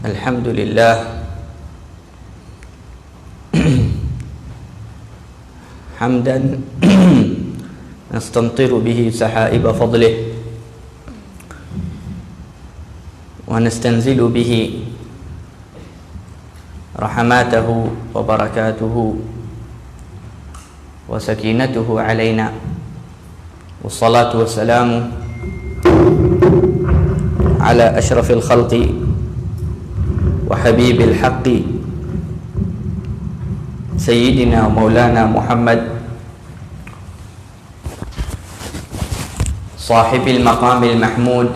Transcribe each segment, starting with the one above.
Alhamdulillah hamdan nastamtiru bihi sahaiba fadlih wa nastanzilu bihi rahmatahu wa barakatuhu wa sakinatuhu alaina wassalatu wassalamu ala ashrafil khalqi wa habibil haqqi sayyidina maulana Muhammad sahibil maqamil mahmud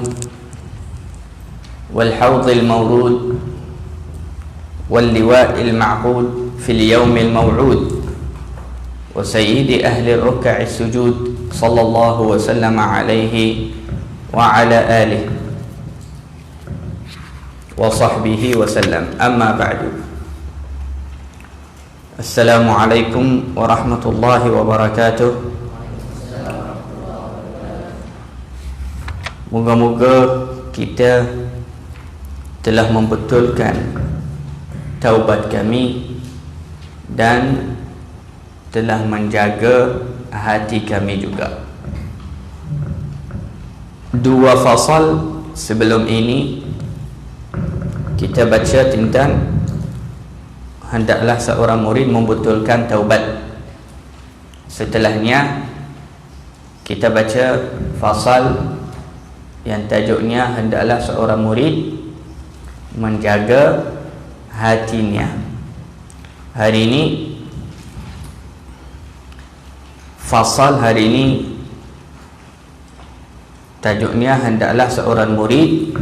wal hawdil mawrud wal liwa'il ma'qud fil yawmil maw'ud wa sayyidi ahli ruk'a'is sujud sallallahu wa sallama alaihi wa ala alihi wa sahbihi wa sallam. Amma ba'du. Assalamualaikum warahmatullahi wabarakatuh. Moga-moga kita telah membetulkan taubat kami dan telah menjaga hati kami juga. Dua fasal sebelum ini kita baca tentang hendaklah seorang murid membetulkan taubat. Setelahnya kita baca fasal yang tajuknya hendaklah seorang murid menjaga hatinya. Hari ini fasal hari ini tajuknya hendaklah seorang murid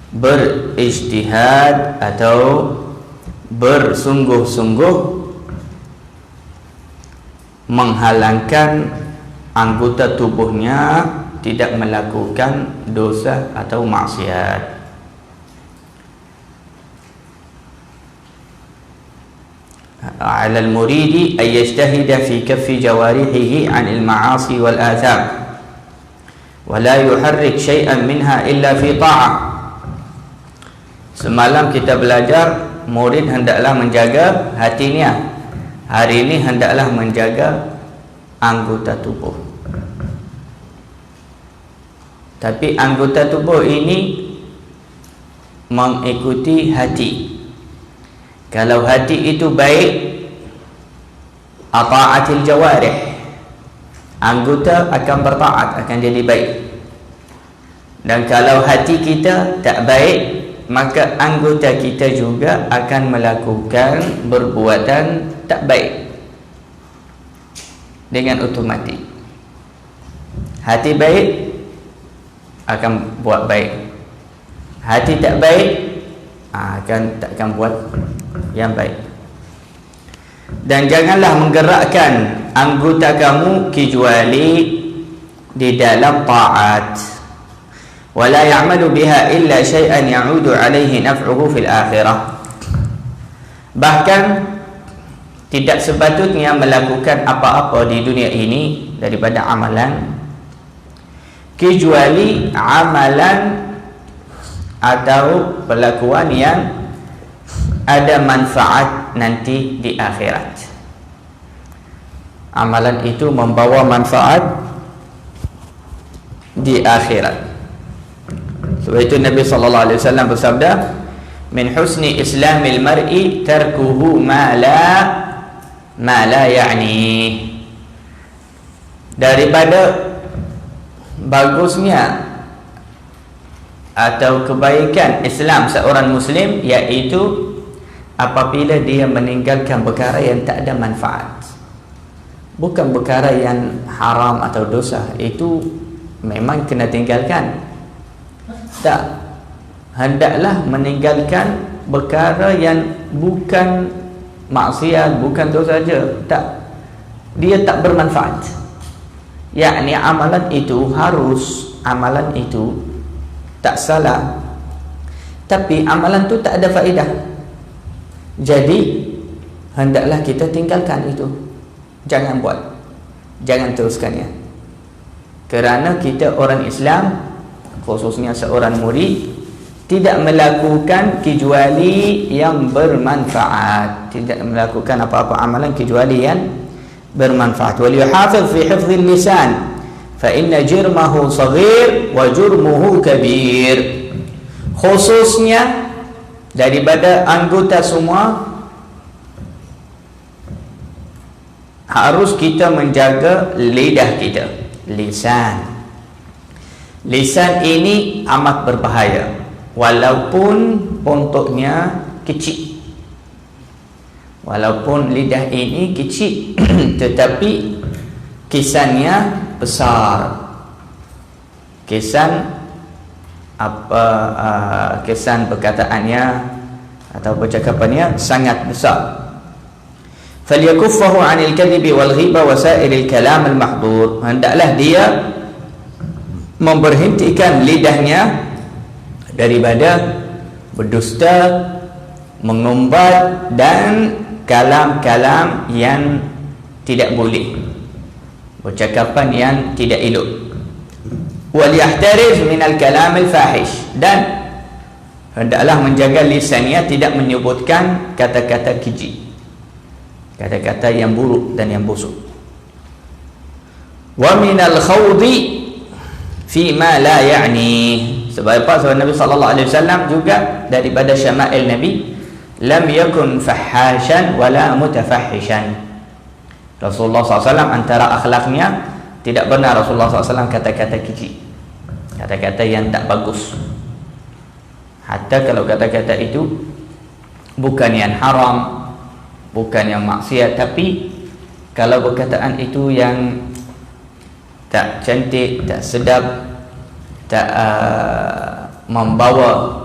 berijtihad atau bersungguh-sungguh menghalangkan anggota tubuhnya tidak melakukan dosa atau maksiat. على المريد أن يجتهد في كف جوارحه عن المعاصي والآثام ولا يحرك شيئا منها إلا في طاعة. Semalam kita belajar murid hendaklah menjaga hatinya. Hari ini hendaklah menjaga anggota tubuh. Tapi anggota tubuh ini mengikuti hati. Kalau hati itu baik, ata'atil jawarih, anggota akan bertaat, akan jadi baik. Dan kalau hati kita tak baik, maka anggota kita juga akan melakukan perbuatan tak baik dengan otomatik. Hati baik akan buat baik, hati tak baik takkan buat yang baik. Dan janganlah menggerakkan anggota kamu kecuali di dalam taat. ولا يعمل بها إلا شيئا يعود عليه نفعه في الآخرة. Bahkan tidak sepatutnya melakukan apa-apa di dunia ini daripada amalan kecuali amalan atau perlakuan yang ada manfaat nanti di akhirat. Amalan itu membawa manfaat di akhirat. Sebab itu Nabi sallallahu alaihi wasallam bersabda, "Min husni islamil mar'i tarkuhu ma la ya'ni." Daripada bagusnya atau kebaikan Islam seorang muslim iaitu apabila dia meninggalkan perkara yang tak ada manfaat. Bukan perkara yang haram atau dosa, itu memang kena tinggalkan. Tak, hendaklah meninggalkan perkara yang bukan maksiat, bukan dosa saja. Tak, dia tak bermanfaat. Yakni amalan itu harus, amalan itu tak salah, tapi amalan itu tak ada faedah. Jadi hendaklah kita tinggalkan itu. Jangan buat, jangan teruskannya. Kerana kita orang Islam, khususnya seorang murid, tidak melakukan kecuali yang bermanfaat, tidak melakukan apa-apa amalan kecuali yang bermanfaat. Wal yuhafiz fi hifdhil lisan fa inna jirmahu saghir wa jurmuhu kabir. Khususnya daripada anggota semua harus kita menjaga lidah kita, lisan. Lisan ini amat berbahaya walaupun bentuknya kecil. Walaupun lidah ini kecil tetapi kesannya besar. Kesan perkataannya atau percakapannya sangat besar. فَلْيَكُفَّهُ عَنِ الْكَذِبِ وَالْغِيبَ وَسَائِرِ الْكَلَامِ الْمَحْضُورِ. Hendaklah dia memberhentikan lidahnya daripada berdusta, mengumbat dan kalam-kalam yang tidak boleh, percakapan yang tidak elok. وَلْيَحْتَرِزْ مِنَ الْكَلَامِ الْفَاحِشِ. Dan hendaklah menjaga lisannya tidak menyebutkan kata-kata keji, kata-kata yang buruk dan yang busuk. وَمِنَ الْخَوْضِ فِي مَا لَا يَعْنِي. Sebab apa? Sebab Nabi SAW juga daripada syama'il Nabi, lam yakun fahhashan wala mutafahhishan. Rasulullah SAW antara akhlaknya tidak benar Rasulullah SAW kata-kata keji, kata-kata yang tak bagus. Hatta kalau kata-kata itu bukan yang haram, bukan yang maksiat, tapi kalau perkataan itu yang tak cantik, tak sedap, tak membawa,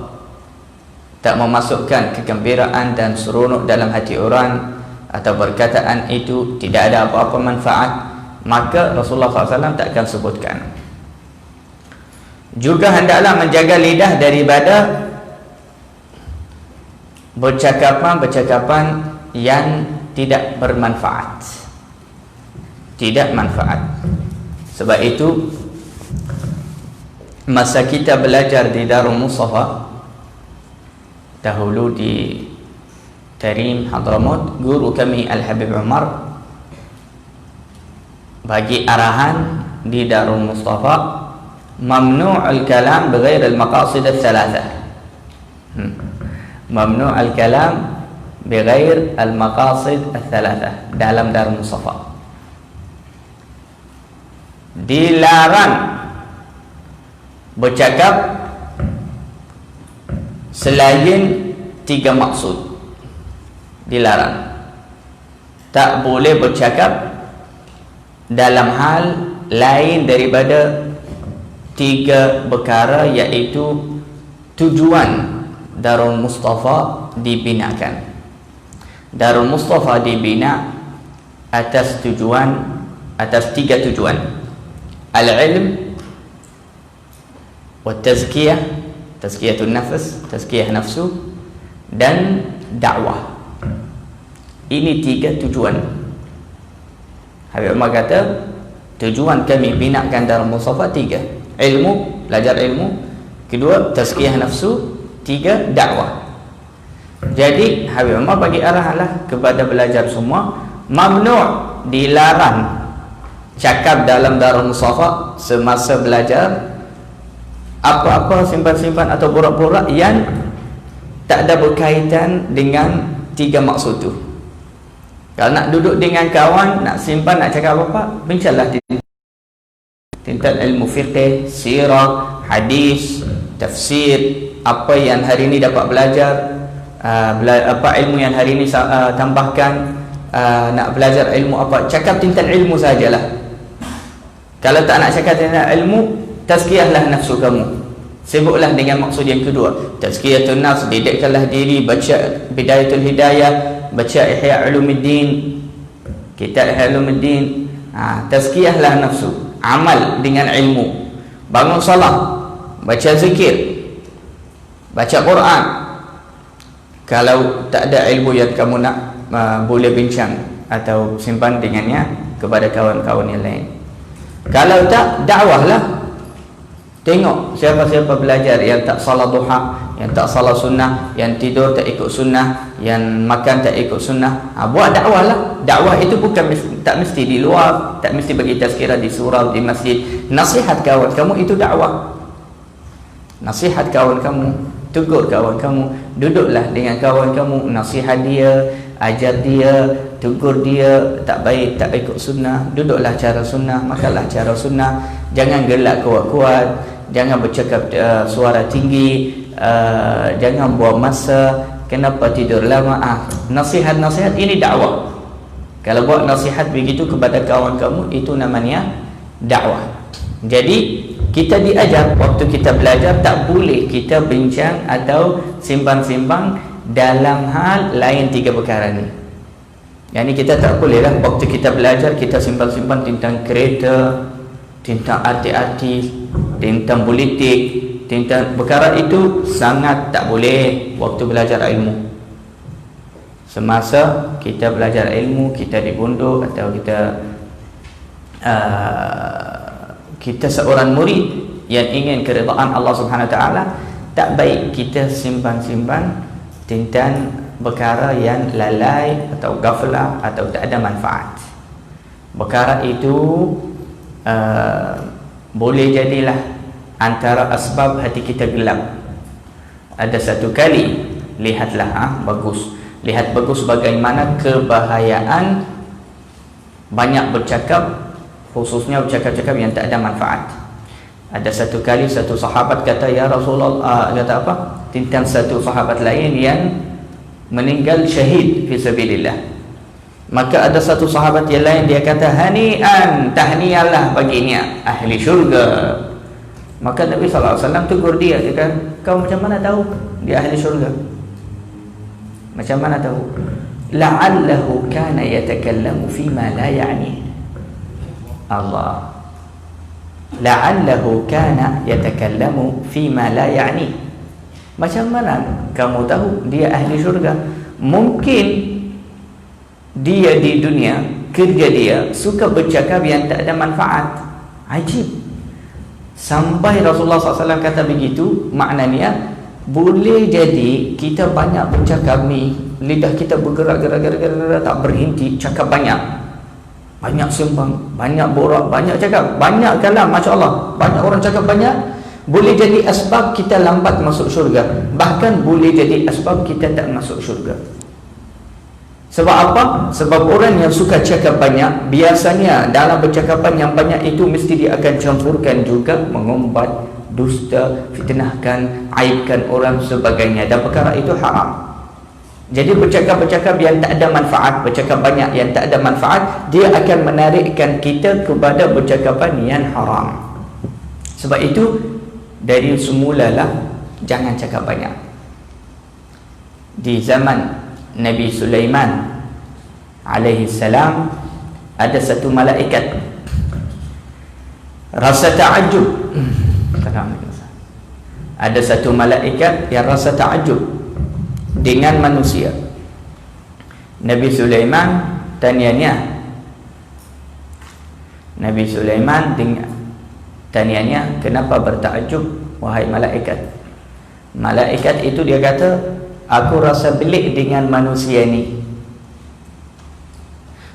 tak memasukkan kegembiraan dan seronok dalam hati orang, atau perkataan itu tidak ada apa-apa manfaat, maka Rasulullah SAW tak akan sebutkan. Juga hendaklah menjaga lidah daripada bercakapan-bercakapan yang tidak bermanfaat, tidak manfaat. Sebab itu masa kita belajar di Darul Mustafa dahulu di Tarim Hadramut, guru kami Al-Habib Umar bagi arahan di Darul Mustafa, mamnu'ul kalam bighair al-maqasid al-thalathah. Mamnu'ul kalam bighair al-maqasid al-thalathah dalam Darul Mustafa. Dilarang bercakap selain 3 maksud. Dilarang. Tak boleh bercakap dalam hal lain daripada 3 perkara, iaitu tujuan Darul Mustafa dibinakan. Darul Mustafa dibina atas 3 tujuan: al-ilm, wat-tazkiyah, tazkiyatun nafs, tazkiyah nafsu, dan dakwah. Ini 3 tujuan. Habib Umar kata tujuan kami binakan Darul Mustafa 3: ilmu, belajar ilmu; kedua, tazkiyah nafsu; 3, dakwah. Jadi Habib Umar bagi arahanlah kepada belajar semua, mamnu', dilarang cakap dalam Darul Mustafa semasa belajar apa-apa simpan-simpan atau borak-borak yang tak ada berkaitan dengan 3 maksud tu. Kalau nak duduk dengan kawan, nak simpan, nak cakap apa-apa, bincanglah tentang ilmu fiqh, sirah, hadis, tafsir, apa yang hari ini dapat belajar, apa ilmu yang hari ini tambahkan, nak belajar ilmu apa, cakap tentang ilmu sajalah. Kalau tak nak cakap tentang ilmu, tazkiyahlah nafsu kamu, sibuklah dengan maksud yang kedua, tazkiyatun nafs, didikkanlah diri, baca Bidayatul Hidayah, baca Ihya Ulumuddin, kitab Ihya Ulumuddin. Tazkiyahlah nafsu, amal dengan ilmu, bangun salat, baca zikir, baca Quran. Kalau tak ada ilmu yang kamu nak, boleh bincang atau simpan dengannya kepada kawan-kawan yang lain. Kalau tak, dakwahlah. Tengok siapa-siapa belajar yang tak salat duha, yang tak salat sunnah, yang tidur tak ikut sunnah, yang makan tak ikut sunnah. Buat dakwah lah. Dakwah itu bukan tak mesti di luar, tak mesti bagi tazkirah di surau, di masjid. Nasihat kawan kamu itu dakwah. Nasihat kawan kamu, tegur kawan kamu, duduklah dengan kawan kamu, nasihat dia, ajar dia, tegur dia, tak baik, tak ikut sunnah, duduklah cara sunnah, makanlah cara sunnah. Jangan gelak kuat-kuat, jangan bercakap suara tinggi, jangan buang masa, kenapa tidur lama. Nasihat-nasihat ini dakwah. Kalau buat nasihat begitu kepada kawan kamu, itu namanya dakwah. Jadi kita diajar waktu kita belajar, tak boleh kita bincang atau simbang-simbang dalam hal lain tiga perkara ni. Yang ni kita tak boleh lah waktu kita belajar kita simbang-simbang tentang kereta, tentang artis-artis, tentang politik, tentang perkara itu sangat tak boleh waktu belajar ilmu. Semasa kita belajar ilmu, kita di pondok atau kita seorang murid yang ingin keridaan Allah Subhanahu Wa Taala, tak baik kita simpan-simpan tentang perkara yang lalai atau ghaflah atau tak ada manfaat. Perkara itu boleh jadilah antara asbab hati kita gelap. Ada satu kali, lihatlah lihat bagus bagaimana kebahayaan banyak bercakap, khususnya bercakap-cakap yang tak ada manfaat. Ada satu kali satu sahabat kata, ya Rasulullah, kata apa? Tentang satu sahabat lain yang meninggal syahid fi sabilillah. Maka ada satu sahabat yang lain, dia kata, hani'an, tahniyalah baginya, ahli syurga. Maka Nabi SAW tegur dia, dia kata, kau macam mana tahu dia ahli syurga? Macam mana tahu? La'allahu kana yatakallamu fima la ya'ni. Allah, la'allahu kana yatakallamu fima la ya'ni. Macam mana kamu tahu dia ahli syurga? Mungkin dia di dunia, kerja dia suka bercakap yang tak ada manfaat. Ajib. Sampai Rasulullah SAW kata begitu, maknanya boleh jadi kita banyak bercakap ni, lidah kita bergerak-gerak tak berhenti, cakap banyak sembang, banyak borak, banyak cakap, banyak kalam, Masya Allah, banyak orang cakap banyak, boleh jadi asbab kita lambat masuk syurga. Bahkan boleh jadi asbab kita tak masuk syurga. Sebab apa? Sebab orang yang suka cakap banyak, biasanya dalam percakapan yang banyak itu mesti dia akan campurkan juga mengumpat, dusta, fitnahkan, aibkan orang sebagainya, dan perkara itu haram. Jadi bercakap-bercakap yang tak ada manfaat, bercakap banyak yang tak ada manfaat, dia akan menarikkan kita kepada percakapan yang haram. Sebab itu dari semulalah jangan cakap banyak. Di zaman Nabi Sulaiman alaihi salam ada satu malaikat rasa ta'ajub. Ada satu malaikat yang rasa ta'ajub dengan manusia. Nabi Sulaiman tanyanya, Nabi Sulaiman tanyanya, kenapa bertakjub wahai malaikat? Malaikat itu dia kata, aku rasa belik dengan manusia ni.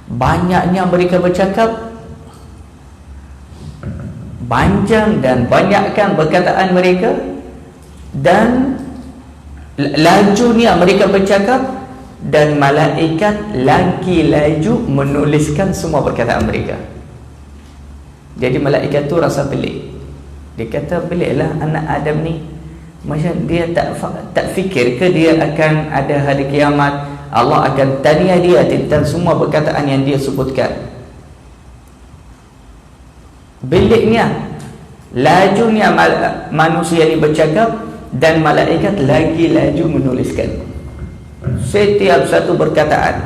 Banyaknya mereka bercakap, panjang dan banyakkan perkataan mereka, dan lajunya mereka bercakap, dan malaikat lagi laju menuliskan semua perkataan mereka. Jadi malaikat tu rasa pelik. Dia kata, peliklah anak Adam ni, macam dia tak fikir ke dia akan ada hari kiamat, Allah akan tanya dia tentang semua perkataan yang dia sebutkan. Beliknya, lajunya manusia ni bercakap, dan malaikat lagi laju menuliskan setiap satu perkataan.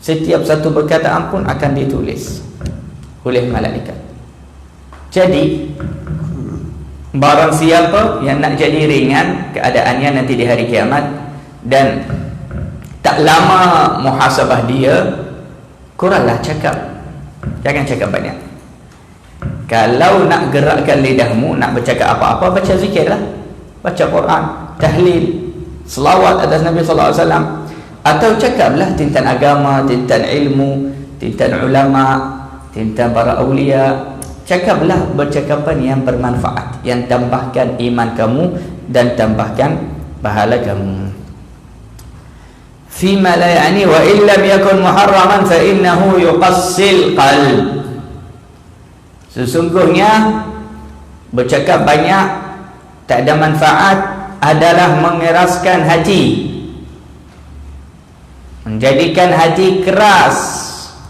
Setiap satu perkataan pun akan ditulis oleh malaikat. Jadi barang siapa yang nak jadi ringan keadaannya nanti di hari kiamat, dan tak lama muhasabah dia, kuranglah cakap, jangan cakap banyak. Kalau nak gerakkan lidahmu, nak bercakap apa-apa, baca zikir lah, baca Quran, tahlil, selawat atas Nabi sallallahu alaihi wasallam, atau cakaplah tentang agama, tentang ilmu, tentang ulama, tentang para awliya. Cakaplah bercakapan yang bermanfaat, yang tambahkan iman kamu dan tambahkan pahala kamu. Fima la ya'ni wa illam yakun muharraman fa innahu yuqassil qalb. Sesungguhnya bercakap banyak tak ada manfaat adalah mengeraskan hati, menjadikan hati keras,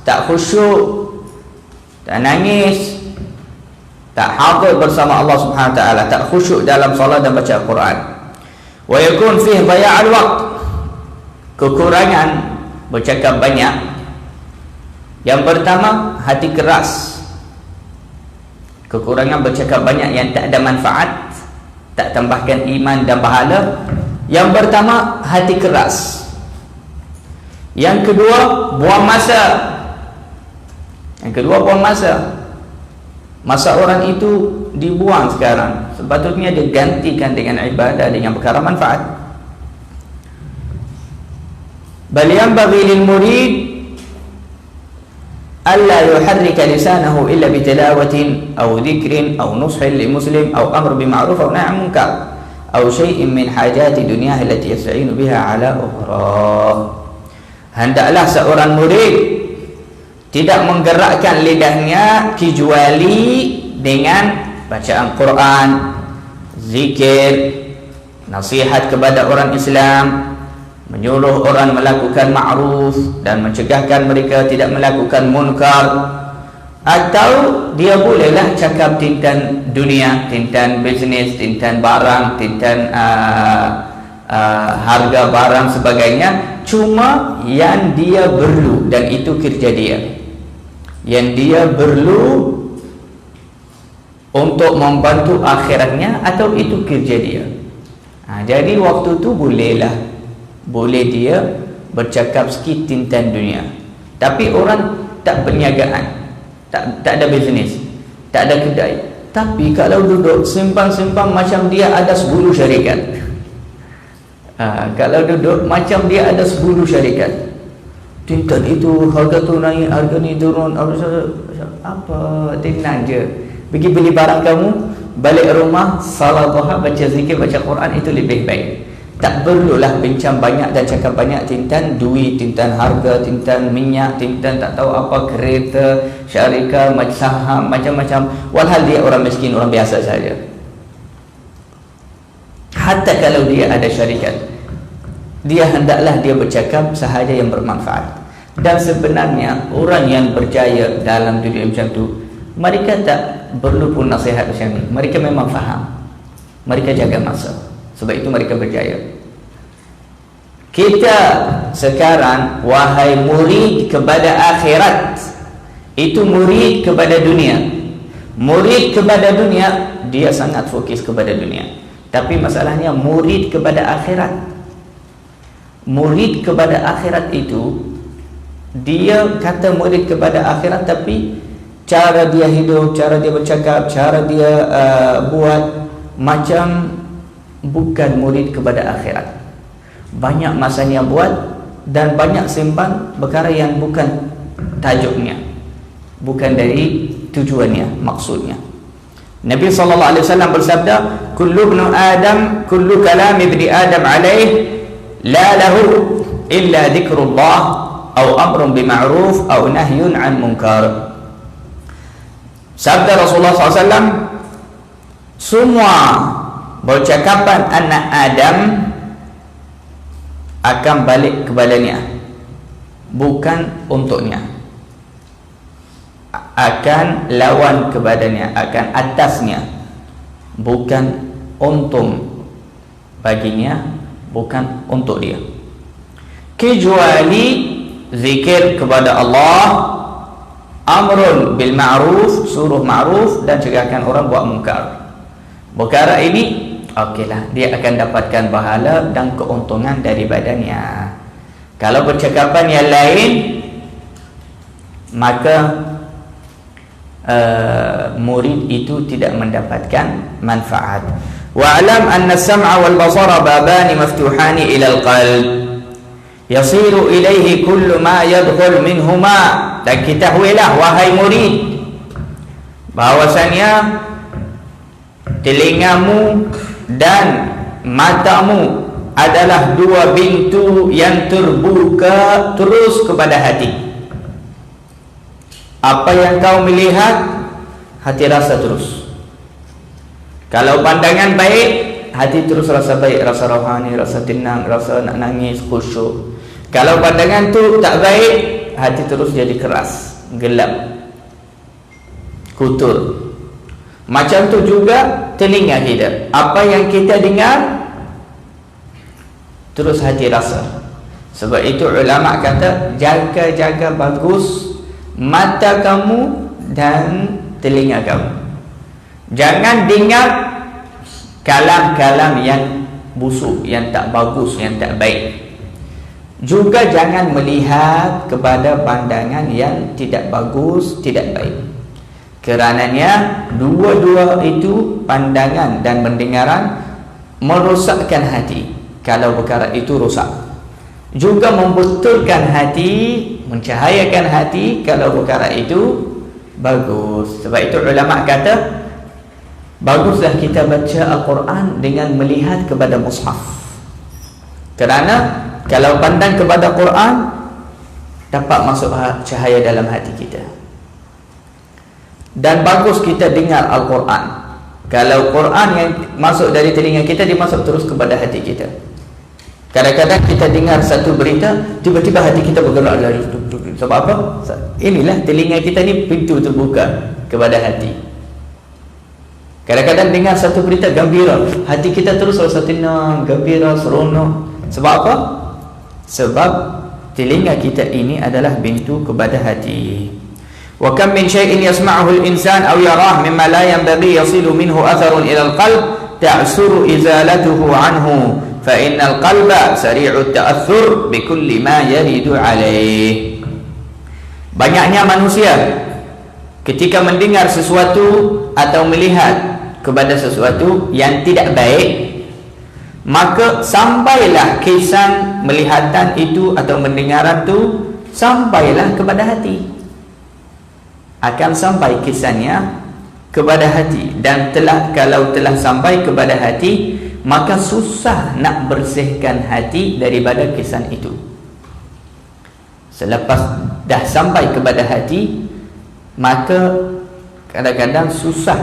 tak khusyuk, tak nangis, tak hadir bersama Allah Subhanahu wa taala, tak khusyuk dalam solat dan baca Al-Quran. Wa yakun fihi dhaya'ul waqt. Kekurangan bercakap banyak, yang pertama hati keras. Kekurangan bercakap banyak yang tak ada manfaat, tak tambahkan iman dan pahala. Yang pertama hati keras. Yang kedua buang masa. Yang kedua buang masa. Masa orang itu dibuang sekarang, sepatutnya digantikan dengan ibadah, dengan perkara manfaat. Bal yanbaghi lil murid alla yuharrika lisanahu illa bitilawatin aw dhikrin aw nushin li muslim aw amr bil ma'ruf aw nahy 'anil munkar aw shay'in min hajati dunyah allati yasta'inu biha 'ala ukhra. Hendaklah seorang murid tidak menggerakkan lidahnya kecuali dengan bacaan Quran, zikir, nasihat kepada orang Islam, menyuruh orang melakukan ma'ruf dan mencegahkan mereka tidak melakukan munkar. Atau dia bolehlah cakap tentang dunia, tentang bisnes, tentang barang, tentang harga barang sebagainya, cuma yang dia perlu, dan itu kerja dia, yang dia perlu untuk membantu akhiratnya, atau itu kerja dia. Jadi waktu tu boleh dia bercakap sikit tentang dunia, tapi orang tak perniagaan, tak ada bisnes, tak ada kedai, tapi kalau duduk simpan-simpan macam dia ada 10 syarikat. Kalau duduk macam dia ada 10 syarikat, tentang itu harga tu naik, harga ni turun, apa, tenang je, pergi beli barang kamu, balik rumah, salat duha, baca zikir, baca Quran, itu lebih baik. Tak perlulah bincang banyak dan cakap banyak tentang duit, tentang harga, tentang minyak, tentang tak tahu apa, kereta, syarikat, saham, macam-macam. Walhal dia orang miskin, orang biasa saja. Hatta kalau dia ada syarikat, dia hendaklah dia bercakap sahaja yang bermanfaat. Dan sebenarnya orang yang berjaya dalam dunia macam tu, mereka tak perlu pun nasihat macam ni. Mereka memang faham, mereka jaga masa, sebab itu mereka berjaya. Kita sekarang, wahai murid kepada akhirat, itu murid kepada dunia. Murid kepada dunia, dia sangat fokus kepada dunia. Tapi masalahnya murid kepada akhirat. Murid kepada akhirat itu, dia kata murid kepada akhirat, tapi cara dia hidup, cara dia bercakap, cara dia buat macam bukan murid kepada akhirat. Banyak masanya buat dan banyak simpan perkara yang bukan tajuknya, bukan dari tujuannya, maksudnya. Nabi sallallahu alaihi wasallam bersabda, kullu ibnu adam, kullu kalam ibni adam alaih la lahu illa dzikrullah aw amrun bima'ruf aw nahyun 'an munkar. Sabda Rasulullah SAW, semua percakapan anak Adam akan balik kepadanya, bukan untuknya, akan lawan kepadanya, akan atasnya, bukan untung baginya, bukan untuk dia, kecuali zikir kepada Allah, amrun bil ma'ruf, suruh ma'ruf, dan cegahkan orang buat munkar. Perkara ini okeylah, dia akan dapatkan pahala dan keuntungan daripadanya. Kalau percakapan yang lain, maka murid itu tidak mendapatkan manfaat. Wa'lam anna as-sam'a wal basara babani maftuhani ila al-qalb yasiru ilaihi kullu ma yadkhul minhuma. Dan ketahuilah wahai murid, bahawasanya telingamu dan matamu adalah dua pintu yang terbuka terus kepada hati. Apa yang kau melihat, hati rasa terus. Kalau pandangan baik, hati terus rasa baik, rasa rohani, rasa tenang, rasa nak nangis, khusyuk. Kalau pandangan tu tak baik, hati terus jadi keras, gelap, kutur. Macam tu juga telinga kita. Apa yang kita dengar, terus hati rasa. Sebab itu ulama kata, jaga-jaga bagus mata kamu dan telinga kamu. Jangan dengar kalam-kalam yang busuk, yang tak bagus, yang tak baik. Juga jangan melihat kepada pandangan yang tidak bagus, tidak baik. Kerananya dua-dua itu, pandangan dan pendengaran, merosakkan hati. Kalau perkara itu rosak, juga membetulkan hati, mencahayakan hati kalau perkara itu bagus. Sebab itu ulama kata, baguslah kita baca Al-Quran dengan melihat kepada mushaf. Kerana kalau pandang kepada Quran, dapat masuk cahaya dalam hati kita. Dan bagus kita dengar Al-Quran. Kalau Quran yang masuk dari telinga kita, dia masuk terus kepada hati kita. Kadang-kadang kita dengar satu berita, tiba-tiba hati kita bergerak lari. Sebab apa? Inilah telinga kita ni pintu terbuka kepada hati. Kadang-kadang dengar satu berita gembira, hati kita terus rasa tenang, gembira, seronok. Sebab apa? Sebab telinga kita ini adalah pintu kepada hati. Wa kam min shay'in yasma'uhu al-insan aw yarah mimma la yanbaghi yasilu minhu atharun ila al-qalb ta'suru izalatuhu anhu fa innal qalba sari'u at-ta'athur bi kulli ma yaridu alayh. Banyaknya manusia ketika mendengar sesuatu atau melihat kepada sesuatu yang tidak baik, maka sampailah kesan melihatan itu atau mendengaran itu, sampailah kepada hati. Akan sampai kesannya kepada hati. Dan kalau telah sampai kepada hati, maka susah nak bersihkan hati daripada kesan itu. Selepas dah sampai kepada hati, maka kadang-kadang susah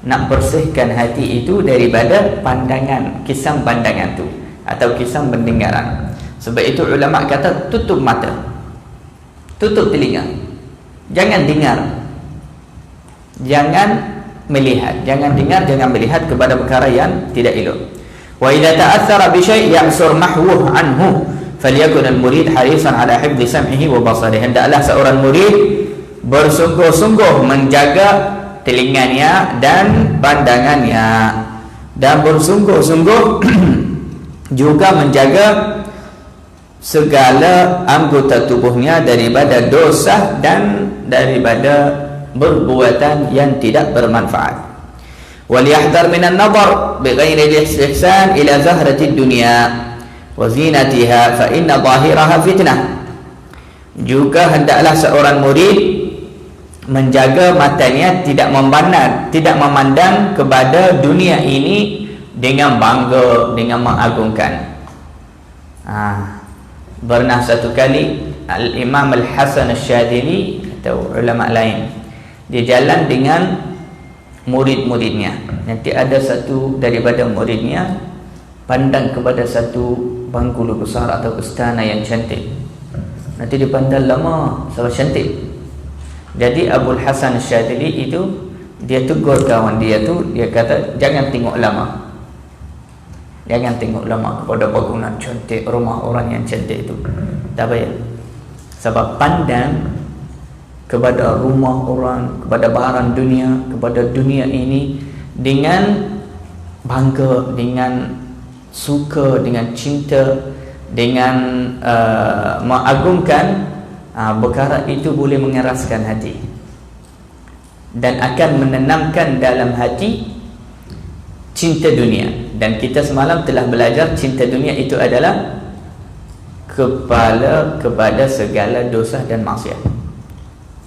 nak bersihkan hati itu daripada pandangan, kesan pandangan tu atau kesan pendengaran. Sebab itu ulama kata, tutup mata, tutup telinga, jangan dengar, jangan melihat, jangan dengar, jangan melihat kepada perkara yang tidak elok. Wa idza ta'athara bi syai' ya'sur mahwuh anhu falyakun al-murid harisan ala hifdhi sam'ihi wa basarihi. Hendaklah seorang murid bersungguh-sungguh menjaga telinganya dan pandangannya, dan bersungguh-sungguh juga menjaga segala anggota tubuhnya daripada dosa dan daripada perbuatan yang tidak bermanfaat. Waliyahdhar minan nadhar bighairi al-istihsan ila zahrati dunya wa zinatiha fa inna zahiraha fitnah. Juga hendaklah seorang murid menjaga matanya tidak memandang kepada dunia ini dengan bangga, dengan mengagungkan. Pernah satu kali Al-Imam Al-Hasan Al-Syadili atau ulama lain, dia jalan dengan murid-muridnya. Nanti ada satu daripada muridnya pandang kepada satu bangku besar atau istana yang cantik. Nanti dia pandang lama, sebab cantik. Jadi Abul Hasan Al-Syadili itu, dia tegur kawan dia tu, dia kata, jangan tengok lama, jangan tengok lama kepada bangunan cantik, rumah orang yang cantik itu. Tak payah. Sebab pandang kepada rumah orang, kepada barang dunia, kepada dunia ini dengan bangga, dengan suka, dengan cinta, dengan mengagungkan, perkara itu boleh mengeraskan hati. dan akan menanamkan dalam hati cinta dunia. Dan kita semalam telah belajar cinta dunia itu adalah kepala kepada segala dosa dan maksiat.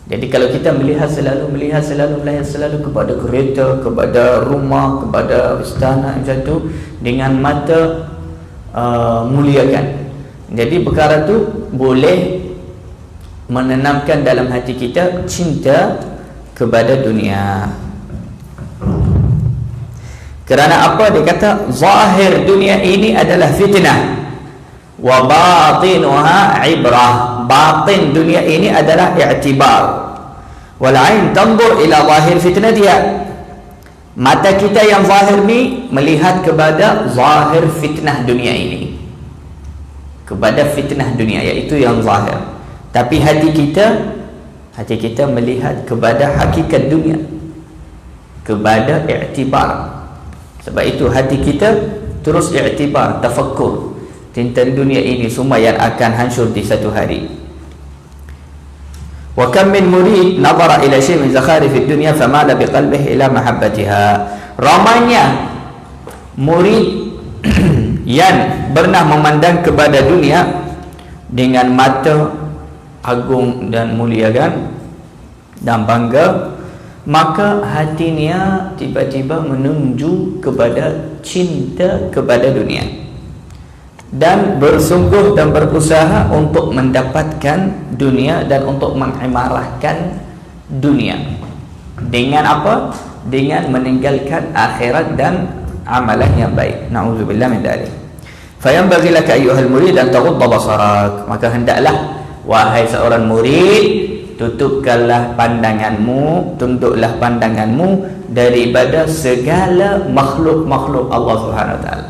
Jadi kalau kita melihat selalu kepada kereta, kepada rumah, kepada istana macam tu dengan mata muliakan. Jadi perkara tu boleh menanamkan dalam hati kita cinta kepada dunia. Kerana apa? Dia kata zahir dunia ini adalah fitnah wa batinuha ibrah. Batin dunia ini adalah i'tibar. Wal ain tanzur ila zahir fitnatiha. Mata kita yang zahir ni melihat kepada zahir fitnah dunia ini, kepada fitnah dunia, iaitu yang zahir. Tapi hati kita melihat kepada hakikat dunia, kepada i'tibar. Sebab itu hati kita terus i'tibar, tafakkur tentang dunia ini semua yang akan hancur di satu hari. Wa kam min murid nazara ila syai' min zakharif ad-dunya famala biqalbihi ila mahabbatiha. Ramainya murid yang pernah memandang kepada dunia dengan mata agung dan muliakan dan bangga, maka hatinya tiba-tiba menuju kepada cinta kepada dunia dan bersungguh dan berusaha untuk mendapatkan dunia dan untuk mengimarahkan dunia. Dengan apa? Dengan meninggalkan akhirat dan amalan yang baik. Na'udzubillah min dzalik. Fayanbaghi laka ayyuhal murid an taghudda basarak. Maka hendaklah wahai seorang murid, tutupkanlah pandanganmu, tunduklah pandanganmu daripada segala makhluk-makhluk Allah Subhanahu wa taala.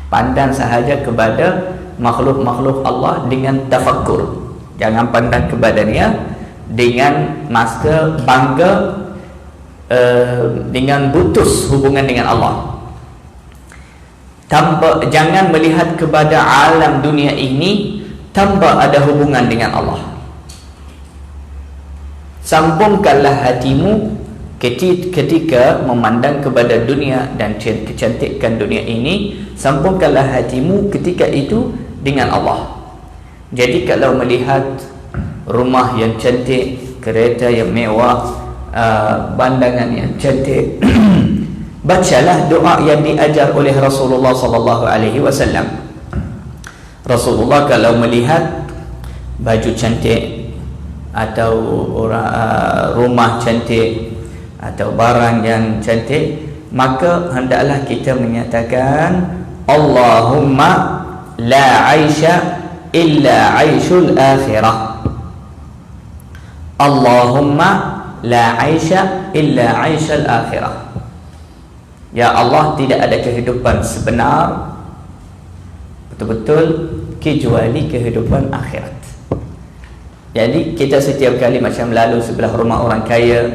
Pandang sahaja kepada makhluk-makhluk Allah dengan tafakkur. Jangan pandang kepadanya dengan masa bangga, dengan putus hubungan dengan Allah. Jangan melihat kepada alam dunia ini tanpa ada hubungan dengan Allah. Sambungkanlah hatimu ketika memandang kepada dunia dan kecantikan dunia ini. Sambungkanlah hatimu ketika itu dengan Allah. Jadi kalau melihat rumah yang cantik, kereta yang mewah, pandangan yang cantik, bacalah doa yang diajar oleh Rasulullah sallallahu alaihi wasallam. Rasulullah kalau melihat baju cantik atau rumah cantik atau barang yang cantik, maka hendaklah kita menyatakan Allahumma la aisha illa aishul akhirah. Allahumma la aisha illa aishul akhirah. Ya Allah, tidak ada kehidupan sebenar betul-betul kecuali kehidupan akhirat. Jadi kita setiap kali macam lalu sebelah rumah orang kaya,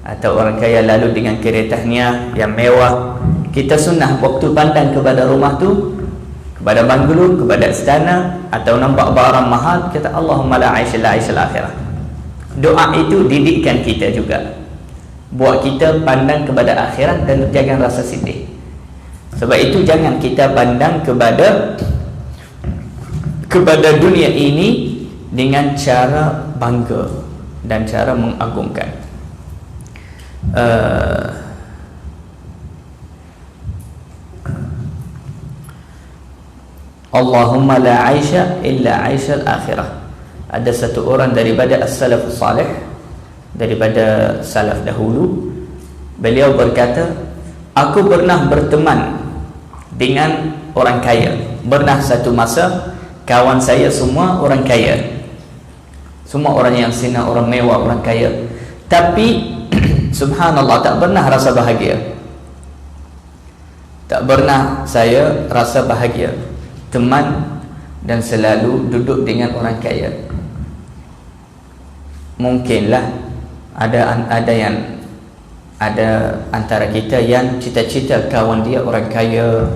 atau orang kaya lalu dengan keretanya yang mewah, kita sunnah waktu pandang kepada rumah tu, kepada banglo, kepada istana, atau nampak barang mahal, kata Allahumma la aisha illa aishal akhirah. Doa itu didikkan kita juga, buat kita pandang kepada akhirat dan jangan rasa sedih. Sebab itu jangan kita pandang kepada dunia ini dengan cara bangga dan cara mengagungkan. Allahumma la aisha illa aishal akhirah. Ada satu orang daripada as-salafus salih, daripada salaf dahulu, beliau berkata, aku pernah berteman dengan orang kaya. Pernah satu masa kawan saya semua orang kaya, semua orang yang sinar, orang mewah, orang kaya. Tapi subhanallah, tak pernah rasa bahagia. Tak pernah saya rasa bahagia. Teman dan selalu duduk dengan orang kaya. Mungkinlah ada antara kita yang cita-cita kawan dia orang kaya,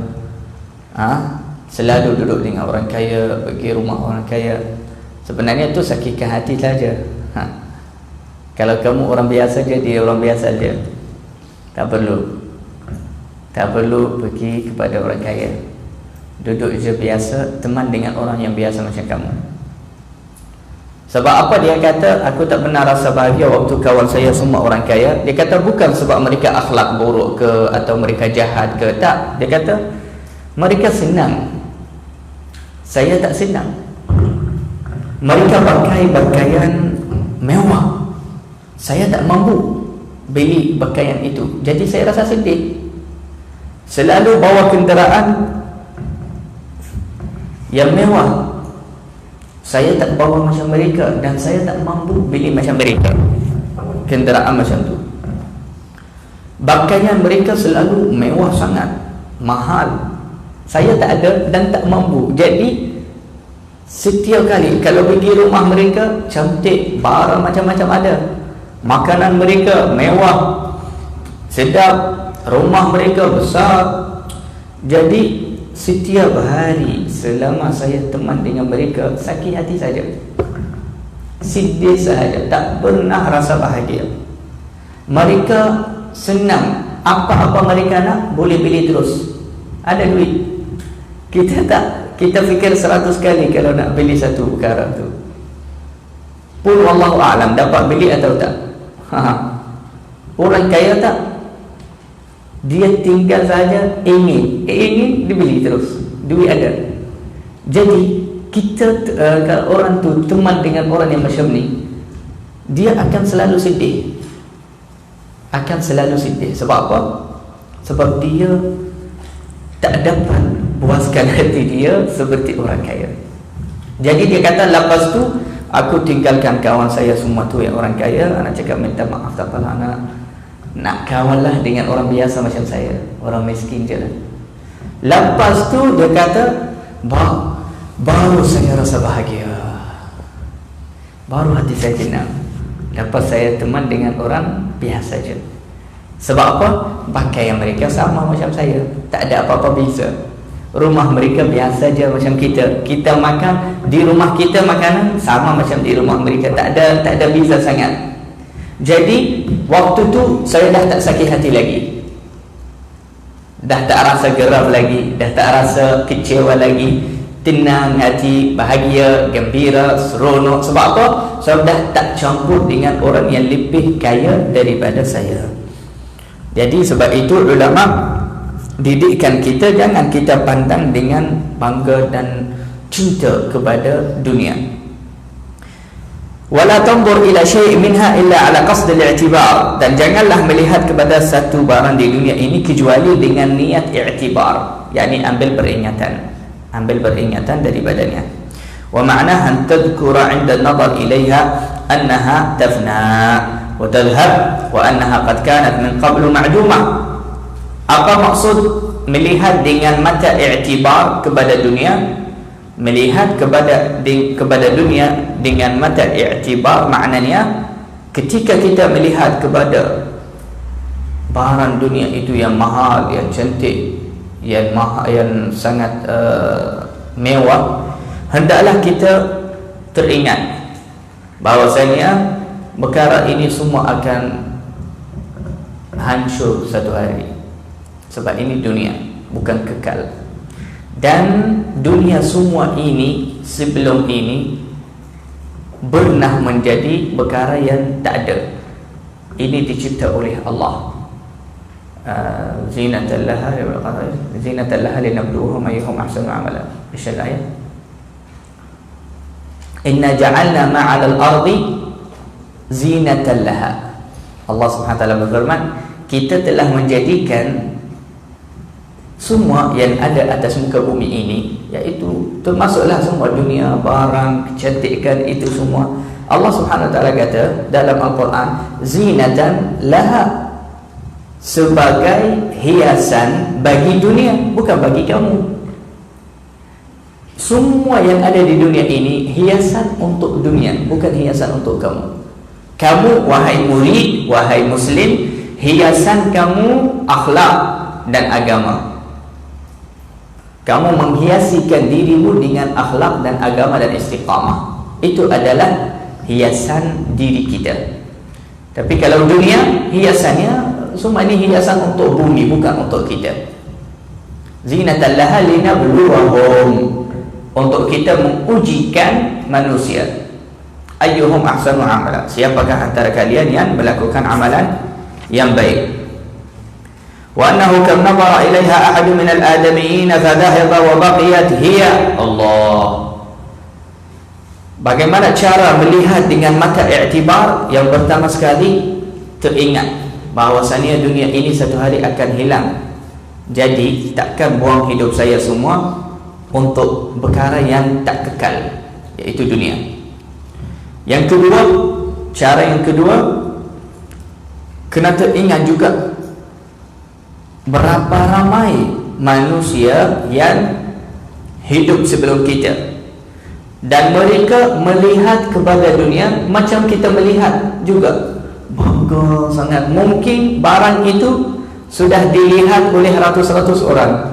selalu duduk dengan orang kaya, pergi rumah orang kaya. Sebenarnya itu sakitkan hati saja. Kalau kamu orang biasa je, dia orang biasa je. Tak perlu pergi kepada orang kaya. Duduk je biasa, teman dengan orang yang biasa macam kamu. Sebab apa dia kata, aku tak pernah rasa bahagia waktu kawan saya semua orang kaya. Dia kata bukan sebab mereka akhlak buruk ke, atau mereka jahat ke. Tak, dia kata mereka senang, saya tak senang. Mereka pakai pakaian mewah, saya tak mampu beli pakaian itu. Jadi saya rasa sedih. Selalu bawa kenderaan yang mewah, saya tak bawa macam mereka, dan saya tak mampu beli macam mereka kenderaan macam tu. Pakaian mereka selalu mewah sangat, mahal, saya tak ada dan tak mampu. Jadi setiap kali kalau pergi rumah mereka, cantik, barang macam-macam ada, makanan mereka mewah, sedap, rumah mereka besar. Jadi setiap hari selama saya teman dengan mereka, sakit hati saja, sedih saja, tak pernah rasa bahagia. Mereka senang, apa-apa mereka nak boleh beli terus, ada duit. Kita tak, kita fikir 100 kali kalau nak beli satu perkara tu pun wallahu a'lam dapat beli atau tak. Orang kaya tak, dia tinggal saja, ingin dibeli terus, duit ada. Jadi kita kalau orang tu teman dengan orang yang macam ni, dia akan selalu sedih, Sebab apa? Sebab dia tak dapat puaskan hati dia seperti orang kaya. Jadi dia kata, lepas tu aku tinggalkan kawan saya semua tu yang orang kaya. Anak cakap minta maaf, tak apa anak, nak kawanlah dengan orang biasa macam saya, orang miskin je lah. Lepas tu dia kata, baru saya rasa bahagia, baru hati saya tenang, lepas saya teman dengan orang biasa je. Sebab apa? Pakaian mereka sama macam saya, tak ada apa-apa beza. Rumah mereka biasa je macam kita. Kita makan di rumah kita, makanan sama macam di rumah mereka, tak ada beza sangat. Jadi waktu tu saya dah tak sakit hati lagi, dah tak rasa geram lagi, dah tak rasa kecewa lagi, tenang hati, bahagia, gembira, seronok. Sebab apa? Saya dah tak campur dengan orang yang lebih kaya daripada saya. Jadi sebab itu ulama didikkan kita, jangan kita pandang dengan bangga dan cinta kepada dunia. Wala tanzur ila syai' minha illa ala qasd al-i'tibar, dan janganlah melihat kepada satu barang di dunia ini kecuali dengan niat i'tibar, yakni ambil peringatan daripadanya. Wa ma'naha an tadhkura 'inda an-nazar ilaiha annaha tafna wa tadhhab wa annaha qad kanat min qablu ma'dumah. Apa maksud melihat dengan mata i'tibar kepada dunia? Melihat kepada dunia dengan mata i'tibar maknanya, ketika kita melihat kepada barang dunia itu yang mahal, yang cantik, yang sangat mewah, hendaklah kita teringat bahawasanya perkara ini semua akan hancur satu hari. Sebab ini dunia, bukan kekal. Dan dunia semua ini sebelum ini pernah menjadi perkara yang tak ada. Ini dicipta oleh Allah. Zinatan laha linabluwahum ayyuhum ahsanu amala. Isyal ayat. Inna ja'alna ma'al al-ardi zinatan laha. Allah Subhanahu wa taala berfirman, kita telah menjadikan semua yang ada atas muka bumi ini, iaitu termasuklah semua dunia, barang, kecantikan, itu semua Allah Subhanahu wa taala kata dalam Al-Quran, zinatan laha, sebagai hiasan bagi dunia, bukan bagi kamu. Semua yang ada di dunia ini hiasan untuk dunia, bukan hiasan untuk kamu. Kamu wahai murid, wahai muslim, hiasan kamu akhlak dan agama. Kamu menghiasikan dirimu dengan akhlak dan agama dan istiqamah. Itu adalah hiasan diri kita. Tapi kalau dunia, hiasannya semua ini hiasan untuk bumi, bukan untuk kita. Zinatan laha linabluwahum, untuk kita mengujikan manusia. Ayyuhum ahsanu amala, siapakah antara kalian yang melakukan amalan yang baik. Wa annahu kam nadara ilaiha ahadun minal adamiyyin fadhahaba wa baqiyat hiya Allah. Bagaimana cara melihat dengan mata i'tibar? Yang pertama sekali, teringat bahawasanya dunia ini satu hari akan hilang. Jadi takkan buang hidup saya semua untuk perkara yang tak kekal, iaitu dunia. Yang kedua, cara yang kedua, kena teringat juga berapa ramai manusia yang hidup sebelum kita, dan mereka melihat kepada dunia macam kita melihat juga. Bangga sangat. Mungkin barang itu sudah dilihat oleh ratus-ratus orang.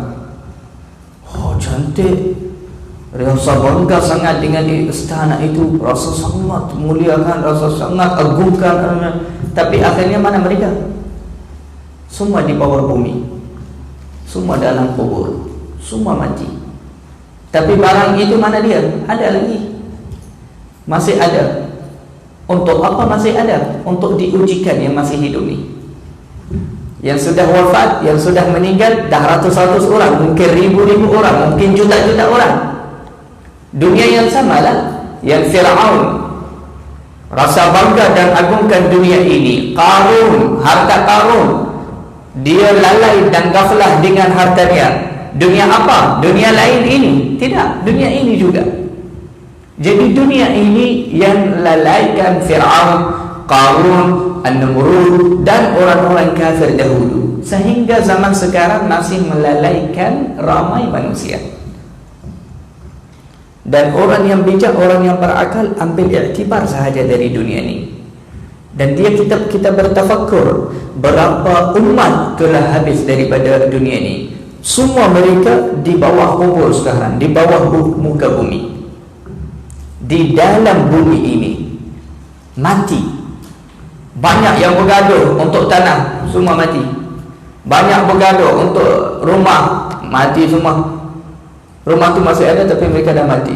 Oh, cantik, rasa bangga sangat dengan istana itu, rasa sangat muliakan, rasa sangat agungkan. Tapi akhirnya mana mereka? Semua di bawah bumi, semua dalam kubur, semua mati. Tapi barang itu mana dia? Ada lagi, masih ada. Untuk apa masih ada? Untuk diujikan yang masih hidup ni. Yang sudah wafat, yang sudah meninggal, dah ratus-ratus orang, mungkin ribu-ribu orang, mungkin juta-juta orang. Dunia yang sama lah, yang Fir'aun rasa bangga dan agungkan dunia ini. Qarun, harta Qarun, dia lalai dan ghaflah dengan hartanya. Dunia apa? Dunia lain ini? Tidak, dunia ini juga. Jadi dunia ini yang lalaikan Fir'aun, Qarun, An-Namrud dan orang-orang kafir dahulu, sehingga zaman sekarang masih melalaikan ramai manusia. Dan orang yang bijak, orang yang berakal, ambil iktibar sahaja dari dunia ini. Dan dia kita bertafakkur berapa umat telah habis daripada dunia ini. Semua mereka di bawah kubur sekarang, di bawah muka bumi, di dalam bumi ini mati. Banyak yang bergaduh untuk tanah, semua mati. Banyak bergaduh untuk rumah, mati semua. Rumah tu masih ada tapi mereka dah mati.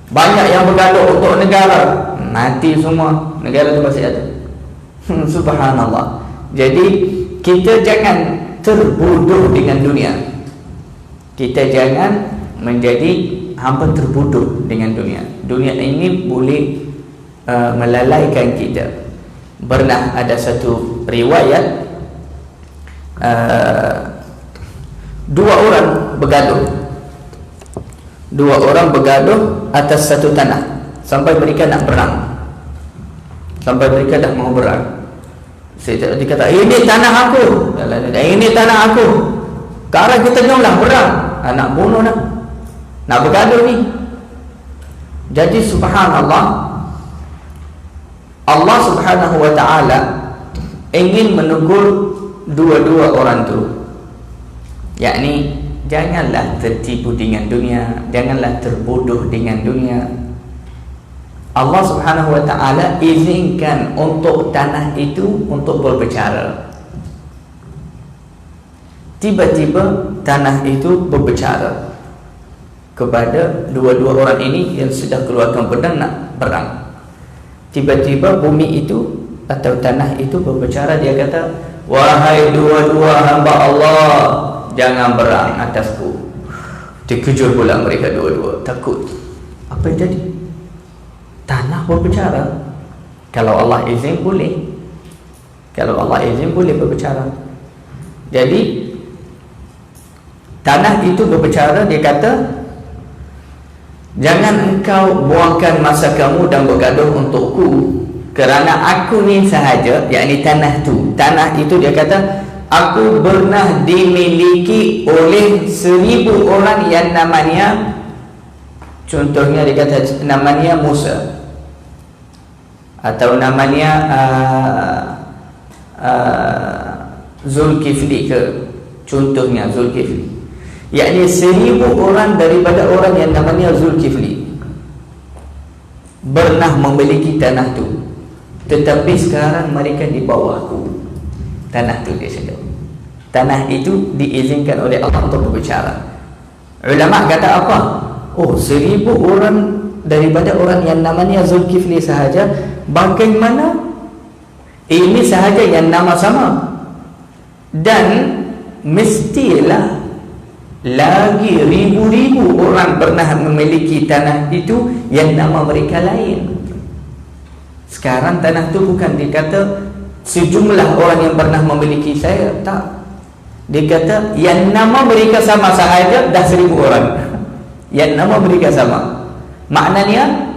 Banyak yang bergaduh untuk negara, mati semua, negara tu masih ada. Subhanallah. Jadi kita jangan terbodoh dengan dunia. Kita jangan menjadi hamba terbodoh dengan dunia. Dunia ini boleh melalaikan kita. Pernah ada satu riwayat, dua orang bergaduh atas satu tanah sampai mereka nak berang, sampai mereka dah mau berang. Dia kata, ini tanah aku, ini tanah aku. Sekarang kita jomlah berang, nak bunuh nak bergaduh ni. Jadi subhanallah, Allah subhanahu wa ta'ala ingin menegur dua-dua orang tu, yakni janganlah tertipu dengan dunia, janganlah terbodoh dengan dunia. Allah subhanahu wa ta'ala izinkan untuk tanah itu untuk berbicara. Tiba-tiba tanah itu berbicara kepada dua-dua orang ini yang sudah keluarkan pedang nak perang. Tiba-tiba bumi itu atau tanah itu berbicara. Dia kata, wahai dua-dua hamba Allah, jangan berang atasku. Dikejut pula mereka dua-dua, takut. Apa yang jadi? Tanah berbicara. Kalau Allah izin boleh, kalau Allah izin boleh berbicara. Jadi tanah itu berbicara. Dia kata, jangan engkau buangkan masa kamu dan bergaduh untukku, kerana aku ni sahaja, yakni tanah itu dia kata, aku pernah dimiliki oleh 1000 orang yang namanya, contohnya dia kata namanya Musa, atau namanya Zulkifli ke, contohnya Zulkifli, yakni 1000 orang daripada orang yang namanya Zulkifli pernah memiliki tanah tu. tetapi sekarang mereka di bawahku. Tanah tu dia cakap. Tanah itu diizinkan oleh Allah untuk berbicara. Ulama kata apa? Oh, 1000 orang daripada orang yang namanya Zulkifli sahaja, bagaimana ini sahaja yang nama sama, dan mestilah lagi ribu-ribu orang pernah memiliki tanah itu yang nama mereka lain. Sekarang tanah itu bukan dikata sejumlah orang yang pernah memiliki saya, tak. Dia kata yang nama mereka sama sahaja dah 1000 orang. Yang nama mereka sama. Maknanya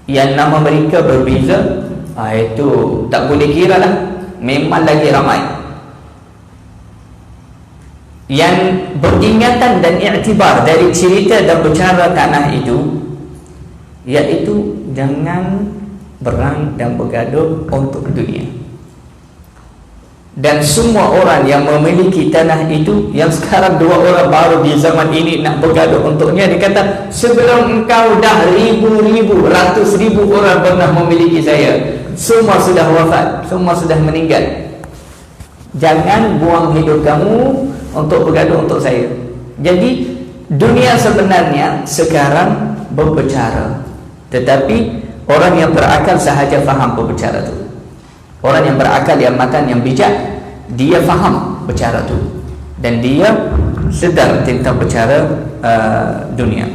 yang nama mereka berbeza, itu tak boleh kira lah. Memang lagi ramai. Yang beringatan dan iktibar dari cerita dan bercara tanah itu, iaitu jangan berang dan bergaduh untuk dunia. Dan semua orang yang memiliki tanah itu, yang sekarang 2 orang baru di zaman ini nak bergaduh untuknya, dia kata sebelum engkau dah ribu-ribu, ratus ribu orang pernah memiliki saya, semua sudah wafat, semua sudah meninggal. Jangan buang hidup kamu untuk bergaduh untuk saya. Jadi dunia sebenarnya sekarang berbicara, tetapi orang yang berakal sahaja faham berbicara itu. Orang yang berakal, yang matang, yang bijak, dia faham bicara tu, dan dia sedar tentang bicara dunia.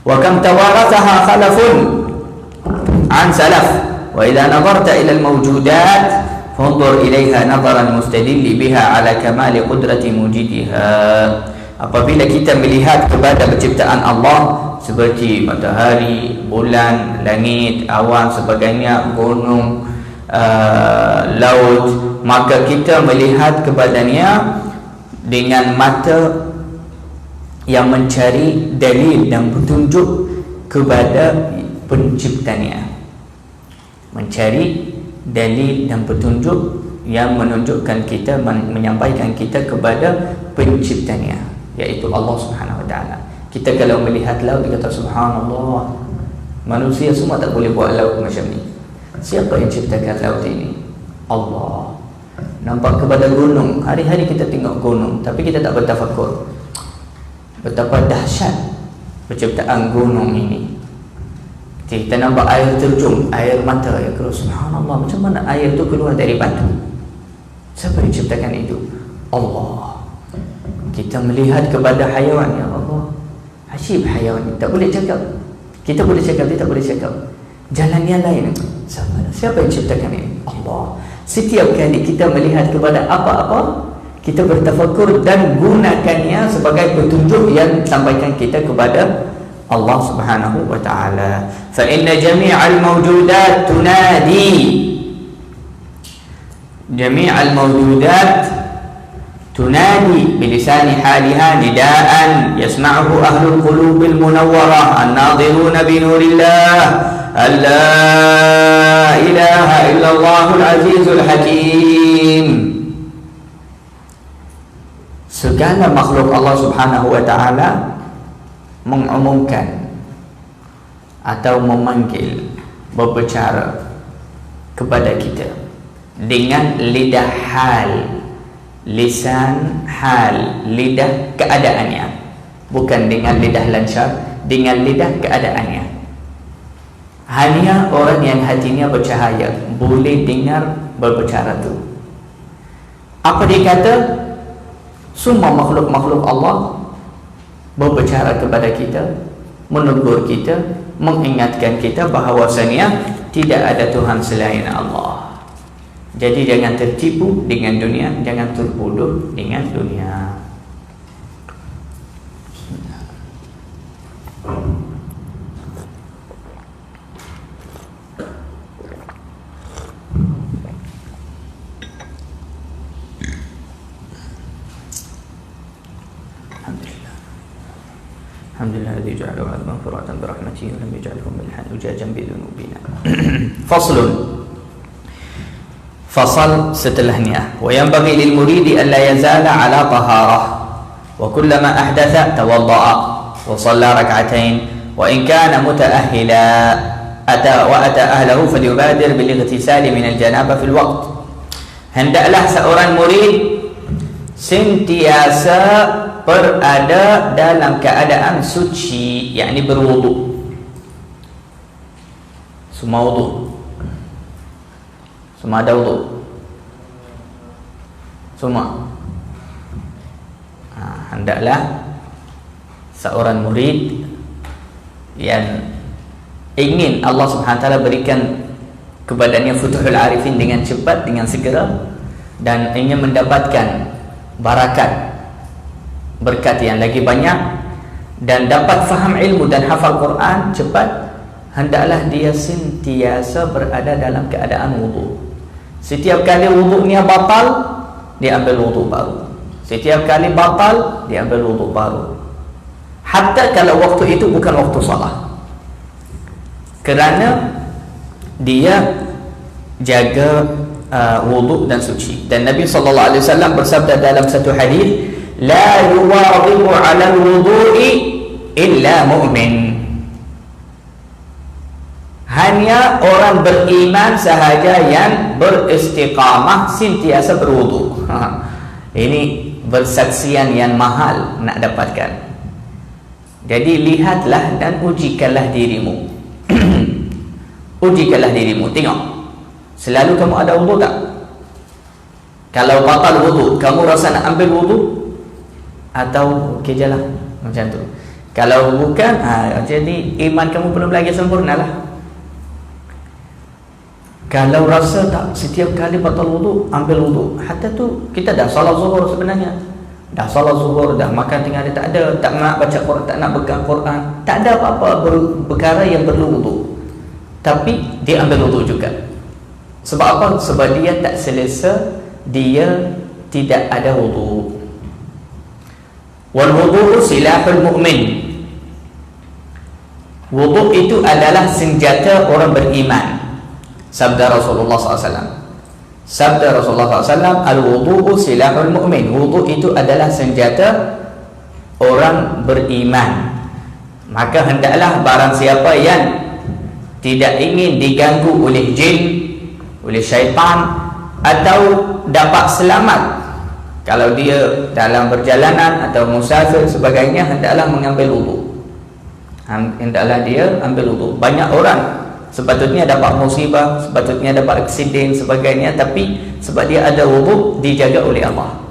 Wa kam tawarathaha khalafun an salaf, wa idza nadarta ila al-mawjudat fanzur ilaiha nadaran mustadilli biha ala kamali qudrati mujidiha. Apabila kita melihat kepada penciptaan Allah seperti matahari, bulan, langit, awan, sebagainya, gunung, laut, maka kita melihat kepadanya dengan mata yang mencari dalil dan petunjuk kepada penciptanya. Mencari dalil dan petunjuk yang menunjukkan kita, menyampaikan kita kepada penciptanya, iaitu Allah Subhanahu Wa Taala. Kita kalau melihat laut, kita kata subhanallah, manusia semua tak boleh buat laut macam ni. Siapa yang ciptakan laut ini? Allah. Nampak kepada gunung, hari-hari kita tengok gunung, tapi kita tak bertafakur betapa dahsyat penciptaan gunung ini. Kita nampak air terjun, air mata, ya kalau subhanallah, macam mana air itu keluar dari batu? Siapa yang ciptakan itu? Allah. Kita melihat kepada haiwan, ya Allah, asyik haiwan ni, tak boleh cakap. Kita boleh cakap, dia tak boleh cakap. Jalan yang lain, siapa yang ciptakan ini? Allah. Setiap kali kita melihat kepada apa-apa, kita bertafakur dan gunakannya sebagai petunjuk yang sampaikan kita kepada Allah Subhanahu Wa Taala. Fa inna jami'al mawjudat tunadi, jami'al mawjudat tunadi bilisani haliha nidaan yasma'uhu ahlul qulubil munawwarah an-nadhiruna bi nurillah alla ilaha illallahul azizul hakim. Segala makhluk Allah Subhanahu Wa Taala mengumumkan atau memanggil, berbicara kepada kita dengan lidah hal, lisan hal, lidah keadaannya, bukan dengan lidah lancar, dengan lidah keadaannya. Hanya orang yang hatinya bercahaya boleh dengar berbicara tu. Apa dia kata? Semua makhluk-makhluk Allah berbicara kepada kita, menegur kita, mengingatkan kita bahawasanya tidak ada Tuhan selain Allah. Jadi jangan tertipu dengan dunia, jangan terbodoh dengan dunia. Alhamdulillah alladzi ja'ala al-'adama furatan bi rahmatihi wa lam yaj'alhu milhan ujajan bi dhunubina. Faslun. Fasal setelahnya, wa yanbaghi lil muridi an la yazala ala taharah wa kullama ahdatha tawadda'a wa shalla rak'atain wa in kana mutaahhila ata ahlahu falyubadir bil ightisali min al janabah fil waqt. Hendaklah seorang murid sentiasa berada dalam keadaan suci, yakni berwuduk. Semua wuduk, semua ada wuduk, semua. Hendaklah seorang murid yang ingin Allah Subhanahu Wa Taala berikan kepadanya futuhul arifin dengan cepat, dengan segera, dan ingin mendapatkan berkat yang lagi banyak, dan dapat faham ilmu dan hafal Quran cepat, hendaklah dia sentiasa berada dalam keadaan wudu. Setiap kali wudunya batal, dia ambil wudu baru. Setiap kali batal, dia ambil wudu baru. Hatta kalau waktu itu bukan waktu salat, kerana dia jaga wudu dan suci. Dan Nabi SAW bersabda dalam satu hadis, la yuwadhibu 'ala al-wudu'i illa mu'min. Hanya orang beriman sahaja yang beristiqamah sentiasa berwudu. Ini bersaksian yang mahal nak dapatkan. Jadi lihatlah dan ujikanlah dirimu. Ujikanlah dirimu, tengok selalu kamu ada wudu tak? Kalau batal wudu, kamu rasa nak ambil wudu atau okey je lah, macam tu. Kalau bukan, jadi iman kamu belum lagi sempurna lah. Kalau rasa tak, setiap kali batal wudu, ambil wudu. Hatta tu kita dah salat zuhur sebenarnya, dah salat zuhur, dah makan tengah hari, tak ada, tak nak baca Quran, tak nak pegang Quran, tak ada apa-apa perkara yang perlu wudu, tapi dia ambil wudu juga. Sebab apa? Sebab dia tak selesa, dia tidak ada wudu. Wal wudu silahul mu'min. Wudu itu adalah senjata orang beriman. Sabda Rasulullah SAW. Sabda Rasulullah SAW, al-wudu'u silahul mu'min. Wudu itu adalah senjata orang beriman. Maka hendaklah barang siapa yang tidak ingin diganggu oleh jin, oleh syaitan, atau dapat selamat kalau dia dalam perjalanan atau musafir sebagainya, hendaklah mengambil wudu. Hendaklah dia ambil wudu. Banyak orang sepatutnya dapat musibah, sepatutnya dapat aksiden sebagainya, tapi sebab dia ada wudu, dijaga oleh Allah.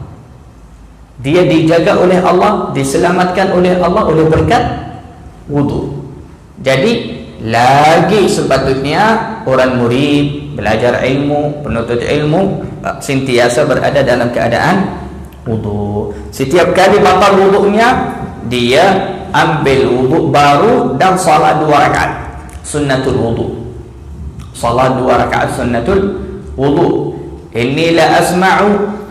Dia dijaga oleh Allah, diselamatkan oleh Allah oleh berkat wudu. Jadi lagi sepatutnya orang murid belajar ilmu, penuntut ilmu sentiasa berada dalam keadaan wudu. Setiap kali batal wudunya, dia ambil wudu baru dan salat 2 rakaat sunnatul wudu. Salat 2 rakaat sunnatul wudu. Inni la asma'u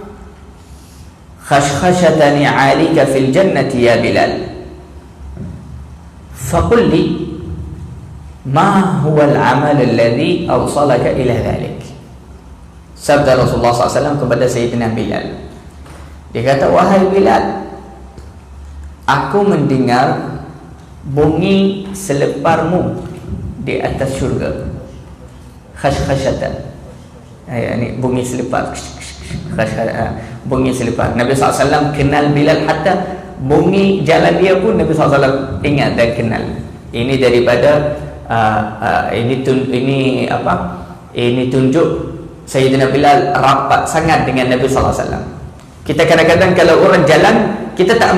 khashkhashatani 'alika fil jannati ya Bilal. Faqul li ma huwa al-amal alladhi awsalaka ila dhalik. Sabda Rasulullah SAW kepada Sayyidina Bilal. Dia kata, wahai Bilal, aku mendengar bunyi seleparmu di atas syurga. Khashkhashatan, ini bunyi selepar. Bunyi selepar. Nabi SAW kenal Bilal, hatta bunyi jalan dia pun Nabi SAW ingat dan kenal. Ini daripada ini tunjuk Sayyidina Bilal rapat sangat dengan Nabi SAW. Kita kadang-kadang kalau orang jalan, kita tak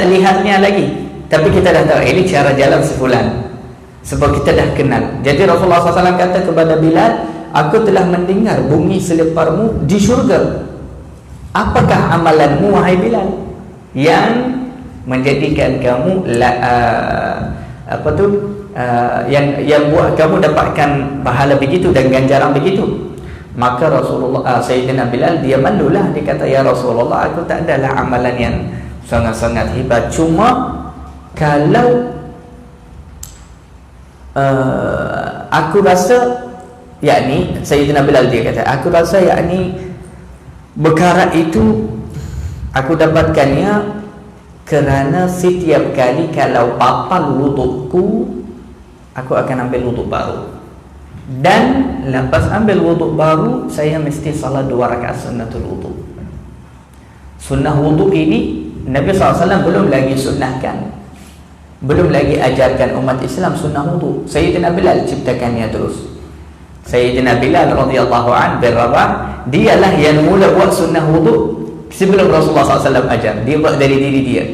lihatnya lagi, tapi kita dah tahu ini cara jalan sefulan, sebab kita dah kenal. Jadi Rasulullah SAW kata kepada Bilal, aku telah mendengar bunyi seleparmu di syurga. Apakah amalanmu wahai Bilal yang menjadikan kamu yang buat kamu dapatkan pahala begitu dan ganjaran begitu? Maka Rasulullah Sayyidina Bilal dia malulah, dia kata, ya Rasulullah, aku tak adalah amalan yang sangat-sangat hebat, cuma kalau aku rasa, yakni Sayyidina Bilal dia kata, aku rasa yakni perkara itu aku dapatkannya kerana setiap kali kalau batal wuduku, aku akan ambil wuduk baru. Dan lepas ambil wuduk baru, saya mesti salat 2 rakaat sunnatul wuduk. Sunnah wuduk ini Nabi SAW belum lagi sunnahkan, belum lagi ajarkan umat Islam sunnah wuduk. Sayyidina Bilal ciptakannya terus. Sayyidina Bilal radhiyallahu anhu berrabah, dialah yang mula buat sunnah wuduk sebelum Rasulullah SAW ajar. Dia buat dari diri dia.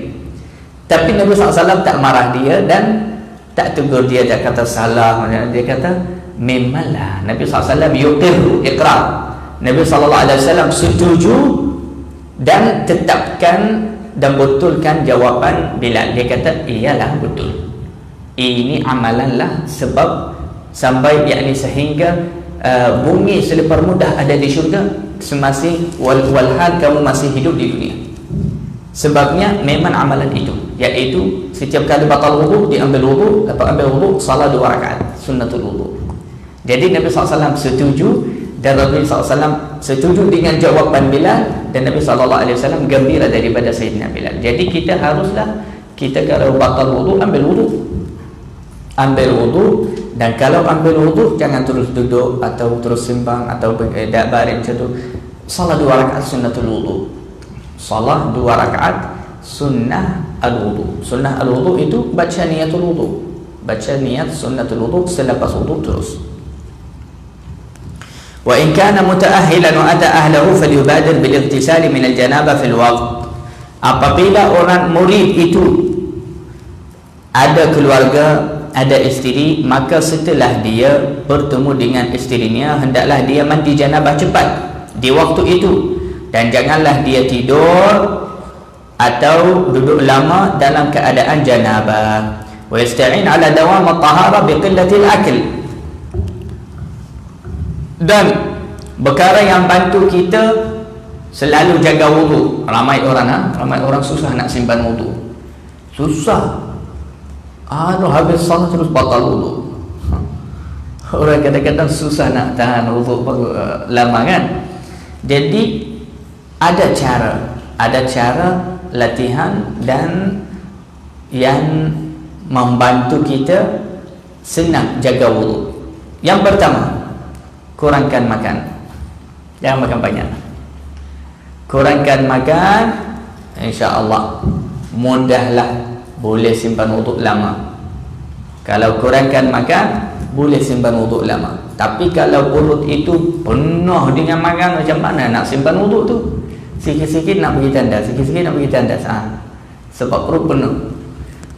Tapi Nabi SAW tak marah dia dan tak tegur dia, tak kata salah. Dia kata memanglah. Nabi SAW yuqirru, iqrar. Nabi SAW setuju dan tetapkan dan betulkan jawapan Bilal. Dia kata iyalah betul, ini amalanlah, sebab sampai yakni sehingga bunyi selepar mudah ada di syurga semasih walhal kamu masih hidup di dunia. Sebabnya memang amalan itu, iaitu setiap kali batal wudu diambil wudu, lepas ambil wudu salat 2 rakaat sunnatul wudu. Jadi Nabi SAW setuju dan Nabi SAW setuju dengan jawapan Bilal, dan Nabi SAW gembira daripada Sayyidina Bilal. Jadi kita haruslah, kita kalau batal wudu ambil wudu, dan kalau ambil wudu jangan terus duduk atau terus sembang atau tak baring macam tu. Salat 2 rakaat sunnatul wudu. Salat 2 rakaat sunnah al-wudu. Sunnah al-wudu itu baca niatul wudu. Baca niat sunnatul wudu selepas wudu terus. Wa in kana mutaahhilan wa ata ahlahu falyubadir bil ightisali min al-janabah fil waqt. Apabila orang murid itu ada keluarga, ada isteri, maka setelah dia bertemu dengan isterinya, hendaklah dia mandi janabah cepat di waktu itu, dan janganlah dia tidur atau duduk lama dalam keadaan janabah. Wa yasta'in ala dawam at-tahara bi qillati al-akl. Dan perkara yang bantu kita selalu jaga wudu. Ramai orang susah nak simpan wudu. Susah. Habis salat terus batal wudu. Orang kadang-kadang susah nak tahan wudu lama kan. Jadi ada cara latihan dan yang membantu kita senang jaga wudu. Yang pertama, kurangkan makan. Jangan makan banyak. Kurangkan makan, insya-Allah mudahlah boleh simpan wudu lama. Kalau kurangkan makan, boleh simpan wudu lama. Tapi kalau perut itu penuh dengan makan, macam mana nak simpan wudu tu? Sikit-sikit nak pergi tandas, sikit-sikit nak pergi tandas. Sebab perut penuh.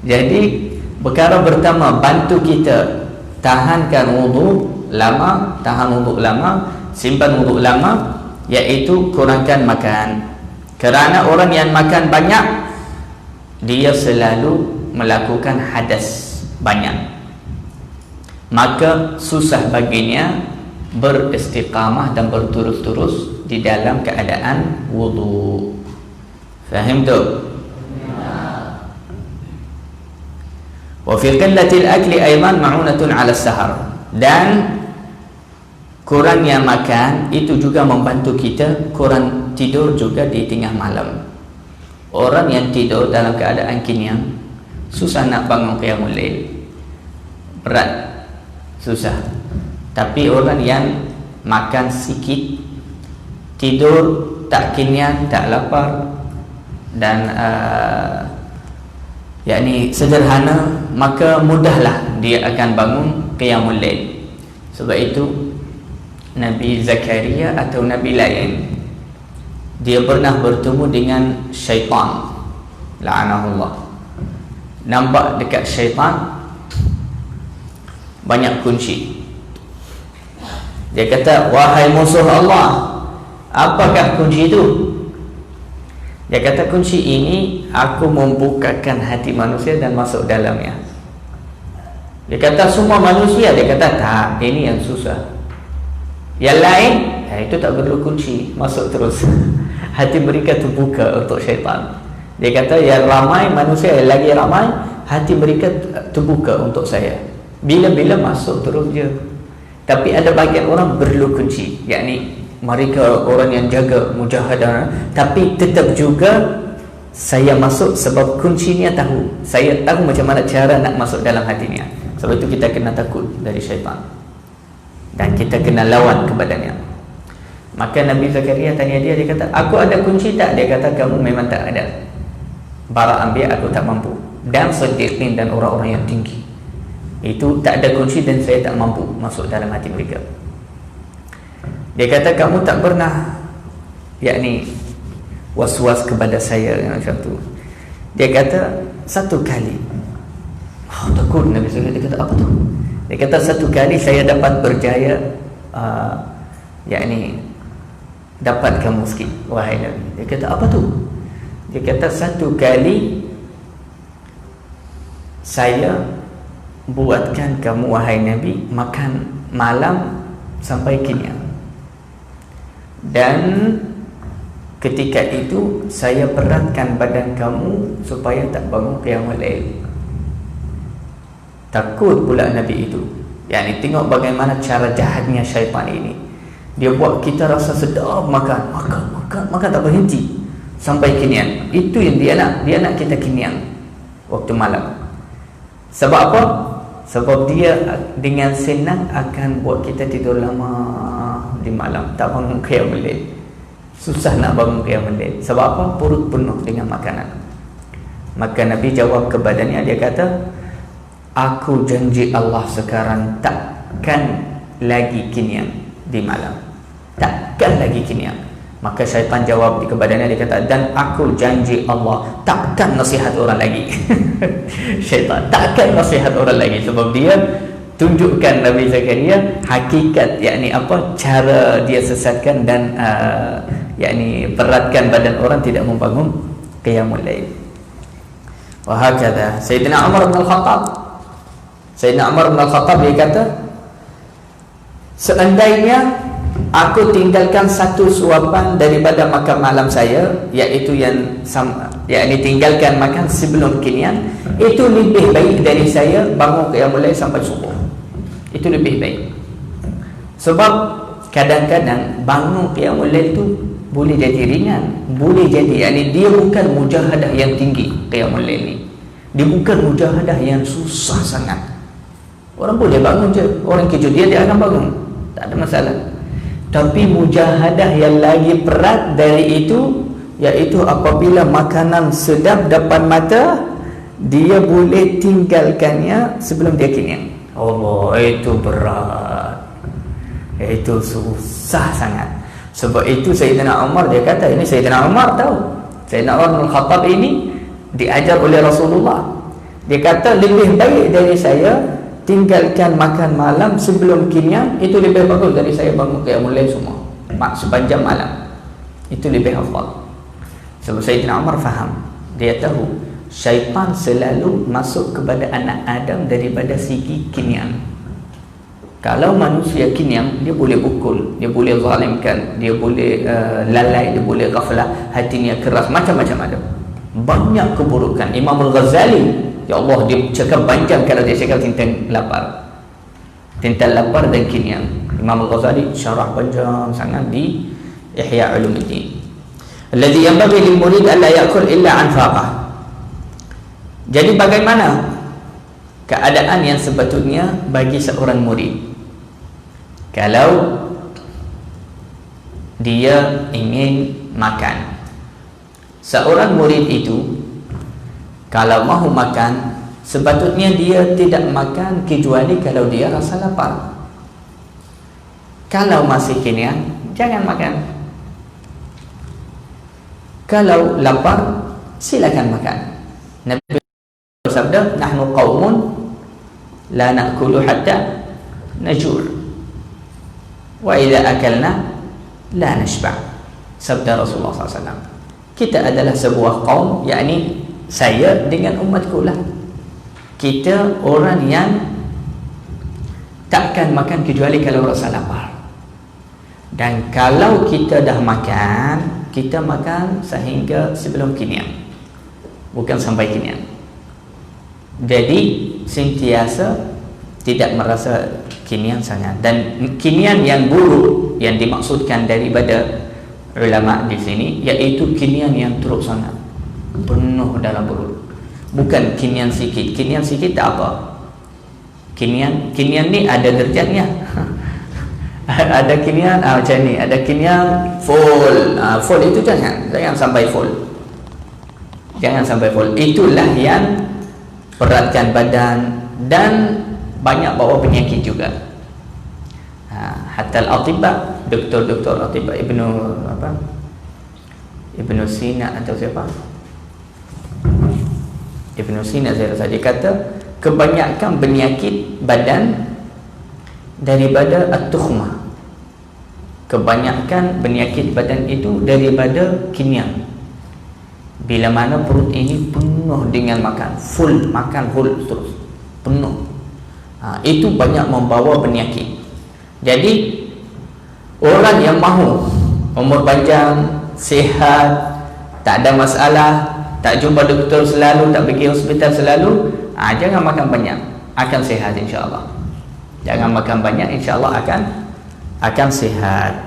Jadi perkara pertama bantu kita tahankan wudu lama, simpan wudu lama, iaitu kurangkan makan. Kerana orang yang makan banyak, dia selalu melakukan hadas banyak, maka susah baginya beristiqamah dan berturus-turus di dalam keadaan wudu. Faham tu? Wa fi qillati al-akli ayman ma'unatun 'ala as-sahar. Dan kurangnya makan itu juga membantu kita kurang tidur juga di tengah malam. Orang yang tidur dalam keadaan kenyang susah nak bangun qiyamul lail. Berat, susah. Tapi orang yang makan sikit, tidur tak kenyang, tak lapar, dan yakni sederhana, maka mudahlah dia akan bangun qiyamul lail. Sebab itu Nabi Zakaria atau Nabi lain, dia pernah bertemu dengan syaitan, la'anahullah. Nampak dekat syaitan banyak kunci. Dia kata, wahai musuh Allah, apakah kunci itu? Dia kata, kunci ini aku membukakan hati manusia dan masuk dalamnya. Dia kata, semua manusia? Dia kata, tak, ini yang susah. Yang lain, itu tak perlu kunci, masuk terus. Hati mereka terbuka untuk syaitan. Dia kata, yang ramai manusia, yang lagi ramai, hati mereka terbuka untuk saya. Bila-bila masuk terus je. Tapi ada bagian orang perlu kunci, yakni mereka orang yang jaga mujahadah, tapi tetap juga saya masuk sebab kuncinya tahu. Saya tahu macam mana cara nak masuk dalam hatinya. Sebab itu kita kena takut dari syaitan dan kita kena lawan kepadanya. Maka Nabi Zakaria tanya dia, dia kata, aku ada kunci tak? Dia kata, kamu memang tak ada. Para anbiya aku tak mampu, dan siddiqin dan orang-orang yang tinggi itu tak ada kunci dan saya tak mampu masuk dalam hati mereka. Dia kata, kamu tak pernah yakni was-was kepada saya macam tu. Dia kata, satu kali. Takut Nabi Zakaria. Dia kata, apa tu? Dia kata, satu kali saya dapat berjaya yakni dapatkan muskin, wahai Nabi. Dia kata, apa tu? Dia kata, satu kali saya buatkan kamu, wahai Nabi, makan malam sampai kenyang. Dan ketika itu saya beratkan badan kamu supaya tak bangun qiyamul lail. Takut pula Nabi itu. Yani tengok bagaimana cara jahatnya syaitan ini. Dia buat kita rasa sedap makan tak berhenti sampai kenyang. Itu yang dia nak. Dia nak kita kenyang waktu malam. Sebab apa? Sebab dia dengan senang akan buat kita tidur lama di malam, tak bangun qiyamul lail. Susah nak bangun qiyamul lail. Sebab apa? Perut penuh dengan makanan. Maka Nabi jawab kepadanya, dia kata, aku janji Allah sekarang takkan lagi kenyang di malam. Takkan lagi kenyang. Maka syaitan jawab kepadanya, dia kata, dan aku janji Allah takkan nasihat orang lagi. Syaitan takkan nasihat orang lagi. Sebab dia tunjukkan Nabi Zakaria hakikat, yakni apa cara dia sesatkan dan yakni beratkan badan orang tidak membangun qiyamul lail. Wa hakadha Sayyidina Umar bin Al-Khattab. Sayyidina Umar bin Al-Khattab dia kata, seandainya aku tinggalkan satu suapan daripada makan malam saya, iaitu yakni tinggalkan makan sebelum kenyang, itu lebih baik dari saya bangun qiyamul lail sampai subuh. Itu lebih baik. Sebab kadang-kadang bangun qiyamul lail tu boleh jadi ringan, boleh jadi yakni dia bukan mujahadah yang tinggi. Qiyamul lail ni dia bukan mujahadah yang susah sangat. Orang boleh bangun je, orang kejut dia akan bangun, tak ada masalah. Tapi mujahadah yang lagi berat dari itu, iaitu apabila makanan sedap depan mata, dia boleh tinggalkannya sebelum dia kenyang. Allah, itu berat, itu susah sangat. Sebab itu Sayyidina Umar dia kata, ini Sayyidina Umar tahu, Sayyidina Umar bin Khattab ini diajar oleh Rasulullah. Dia kata, lebih baik dari saya tinggalkan makan malam sebelum kenyang, itu lebih bagus dari saya bangun qiyamul lail semua sepanjang malam. Itu lebih hafal. Sebab Sayyidina Umar faham, dia tahu syaitan selalu masuk kepada anak Adam daripada segi kenyang. Kalau manusia kenyang, dia boleh pukul, dia boleh zalimkan, dia boleh lalai, dia boleh ghaflah, hatinya keras, macam-macam ada. Banyak keburukan. Imam Al-Ghazali, ya Allah, dia cakap panjang kalau dia cakap tentang lapar, tentang lapar dan kenyang. Imam Al-Ghazali syarah panjang sangat di Ihya Ulumuddin. Alladhi yanbaghi lil murid an la ya'kul illa an faqah. Jadi bagaimana keadaan yang sepatutnya bagi seorang murid kalau dia ingin makan? Seorang murid itu kalau mahu makan, sepatutnya dia tidak makan kecuali kalau dia rasa lapar. Kalau masih kenyang, jangan makan. Kalau lapar, silakan makan. Nabi bersabda, nahnu qaumun la na'kulu hatta najur, wa idza akalna la nashba'. Sabda Rasulullah SAW. Kita adalah sebuah kaum, yakni saya dengan umatku lah. Kita orang yang takkan makan kecuali kalau rasa lapar. Dan kalau kita dah makan, kita makan sehingga sebelum kenyang, bukan sampai kenyang. Jadi sentiasa tidak merasa kenyang sangat. Dan kenyang yang buruk yang dimaksudkan daripada ulama di sini, iaitu kenyang yang teruk sangat, penuh dalam perut. Bukan kenyang sikit. Kenyang sikit tak apa. Kinian ni ada derajatnya. Ada kinian macam ni, ada kinian full. Full itu jangan sampai full. Jangan sampai full. Itulah yang beratkan badan dan banyak bawa penyakit juga. Hatta al-atibba, doktor atibba Ibnu Sina atau siapa? Ibnu Sina saya rasa dia kata kebanyakan penyakit badan daripada at-tukhmah. Kebanyakan penyakit badan itu daripada kinian. Bila mana perut ini penuh dengan makan, makan full terus, penuh, itu banyak membawa penyakit. Jadi orang yang mahu umur panjang, sihat, tak ada masalah, tak jumpa doktor selalu, tak pergi hospital selalu, jangan makan banyak, akan sihat insya-Allah. Jangan makan banyak, insya-Allah akan sihat.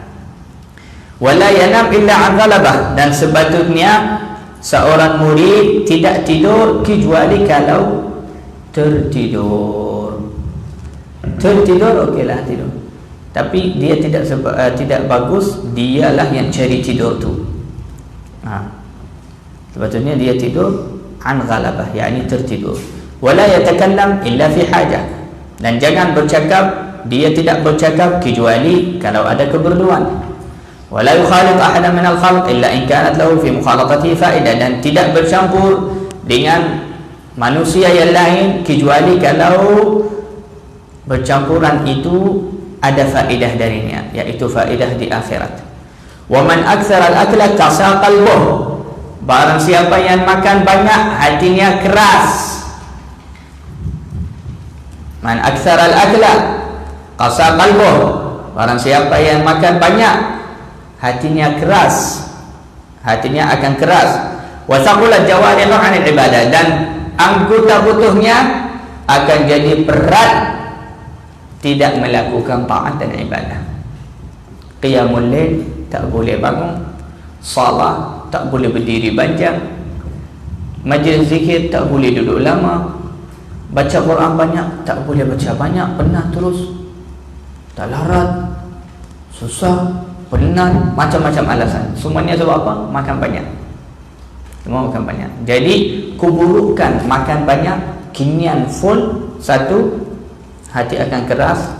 Wala yanam illa an ghalabah, dan sepatutnya seorang murid tidak tidur kecuali kalau tertidur. Tertidur okeylah tidur, tapi dia tidak bagus dialah yang cari tidur tu. Sebetulnya dia tidur an ghalabah, yakni tertidur. Wala yatakallam illa fi hajah, dan jangan bercakap, dia tidak bercakap kecuali kalau ada keperluan. Wala yukhalid ahadan min al-khalq illa in kanat lahu fi mukhalatatihi faedah, dan tidak bercampur dengan manusia yang lain kecuali kalau bercampuran itu ada faedah darinya, iaitu faedah di akhirat. Wa man aktsara al-akla qasa qalbuh, barang siapa yang makan banyak hatinya keras. Man aktsara al-akla qasa qalbuh, barang siapa yang makan banyak hatinya keras, hatinya akan keras. Wa thaqulat jawarihu 'anil ibadah, dan anggota tubuhnya akan jadi berat tidak melakukan taat dan ibadah. Qiyamul lail tak boleh bangun, salat tak boleh berdiri panjang, majlis zikir tak boleh duduk lama, baca Quran banyak tak boleh baca banyak, penat terus, tak larat, susah, penat, macam-macam alasan. Semuanya sebab apa? Makan banyak. Semua makan banyak. Jadi keburukan makan banyak, kinian full. 1, hati akan keras.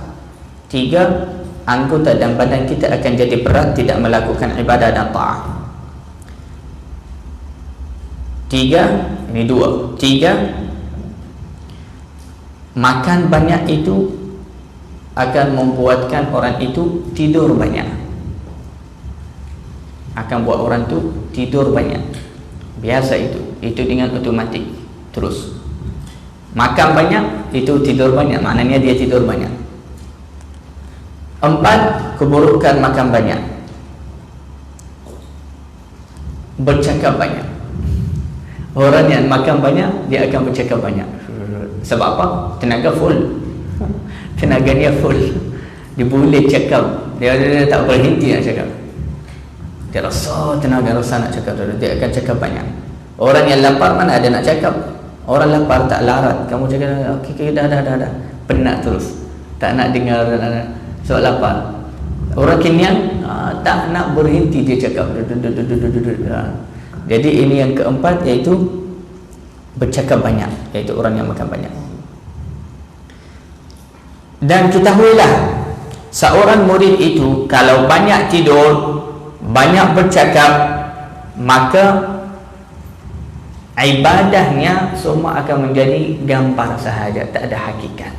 3, anggota dan badan kita akan jadi berat tidak melakukan ibadah dan ta'ah. 3, ini 2. 3, makan banyak itu akan membuatkan orang itu tidur banyak. Akan buat orang tu tidur banyak. Biasa itu dengan otomatik terus. Makan banyak itu tidur banyak, maknanya dia tidur banyak. 4, keburukan makan banyak, bercakap banyak. Orang yang makan banyak dia akan bercakap banyak. Sebab apa? Tenaga full. Tenaganya full. Dia boleh cakap, dia tak berhenti nak cakap. Dia rasa tenaga, rasa nak cakap, dia akan cakap banyak. Orang yang lapar mana ada nak cakap. Orang lapar tak larat, kamu cakap okey dah, penat terus, tak nak dengar sebab lapar. Orang kinian tak nak berhenti dia cakap. Jadi ini yang keempat, iaitu bercakap banyak, iaitu orang yang makan banyak. Dan ketahuilah, seorang murid itu kalau banyak tidur, banyak bercakap, maka ibadahnya semua akan menjadi gambar sahaja, tak ada hakikat,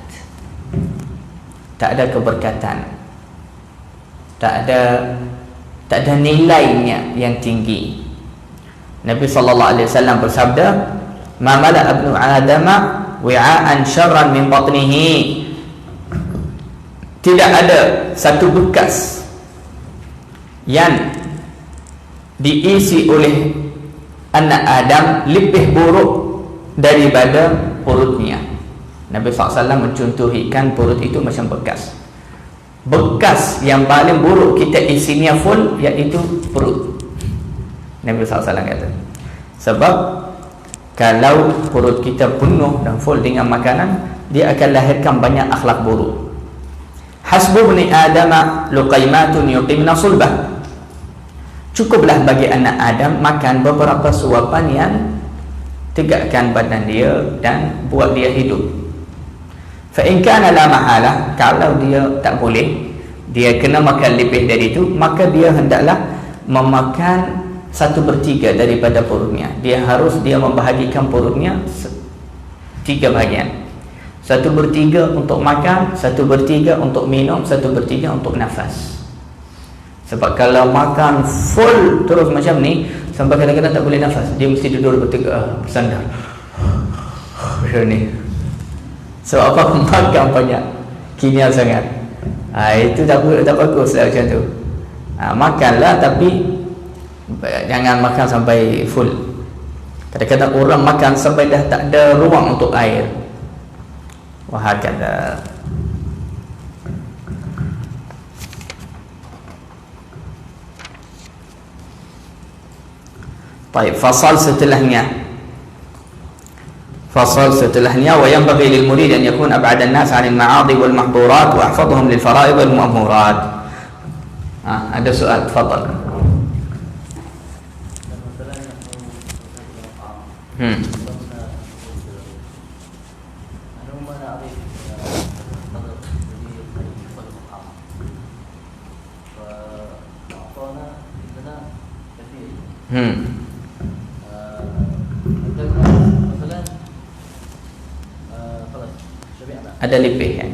tak ada keberkatan, tak ada nilainya yang tinggi. Nabi SAW bersabda, "Ma mala ibnu Adama wi'aan syarran min batnihi." Tidak ada satu bekas yang diisi oleh anak Adam lebih buruk daripada perutnya. Nabi SAW mencontohikan perut itu macam bekas. Bekas yang paling buruk kita isinya full, iaitu perut. Nabi SAW kata. Sebab Kalau perut kita penuh dan full dengan makanan, dia akan lahirkan banyak akhlak buruk. Hasbu bani Adam luqaimatun yuqimna sulbah. Cukuplah bagi anak Adam makan beberapa suapan yang tegakkan badan dia dan buat dia hidup. Fa in kana la mahalah, kalau dia tak boleh, dia kena makan lebih dari itu, maka dia hendaklah memakan 1/3 daripada perutnya. Dia membahagikan perutnya 3 bahagian. 1/3 untuk makan, 1/3 untuk minum, 1/3 untuk nafas. Sebab kalau makan full terus macam ni, sampai kadang-kadang tak boleh nafas, dia mesti duduk bertegak, bersandar macam ni. Sebab apa? Makan banyak, kimia sangat. Itu tak bagus lah macam tu. Makanlah, tapi jangan makan sampai full. Kadang-kadang orang makan sampai dah tak ada ruang untuk air. Wahakala. Baik, fasal setelahnya. Wa yanbaghi lil murid an yakun ab'ada an-nas 'anil ma'adhi wal mahdurat wa ahfadhhum lil fara'id wal ma'murat. Ada soal, tafadhal. Ada lebih kan?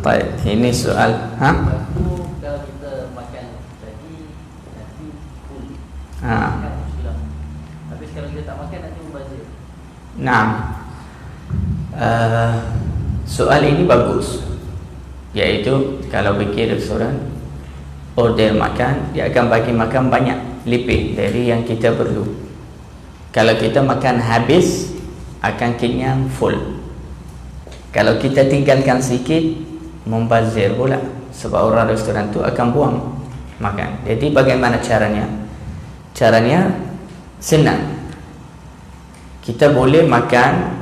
Baik, ini soal. Kalau kita makan tadi nanti full. Tapi kalau kita tak makan nanti membazir. Nah, soal ini bagus. Iaitu kalau pergi restoran, order makan, dia akan bagi makan banyak, lebih dari yang kita perlu. Kalau kita makan habis, akan kenyang full. Kalau kita tinggalkan sikit, membazir pula. Sebab orang restoran tu akan buang makan. Jadi bagaimana caranya? Caranya senang. Kita boleh makan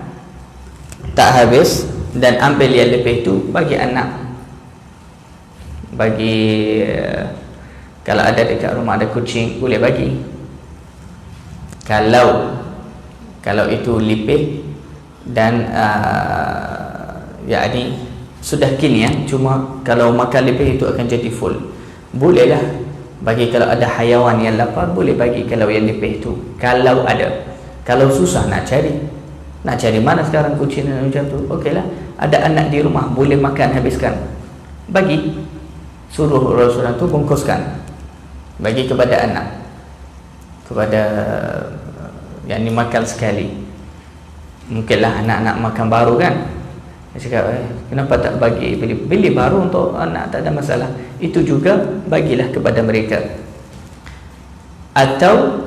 tak habis dan ambil yang lebih tu bagi anak. Kalau ada dekat rumah ada kucing, boleh bagi. Kalau itu lebih dan yakni sudah kimia, cuma kalau makan lebih itu akan jadi full, bolehlah bagi. Kalau ada haiwan yang lapar, boleh bagi kalau yang lebih itu, kalau ada. Kalau susah nak cari mana sekarang kucing macam tu, okeylah, ada anak di rumah, boleh makan habiskan, bagi, suruh orang tu bungkuskan, bagi kepada anak, kepada yang ni makan sekali. Mungkinlah anak-anak makan baru kan, dia cakap, kenapa tak bagi beli baru untuk anak, tak ada masalah. Itu juga bagilah kepada mereka. Atau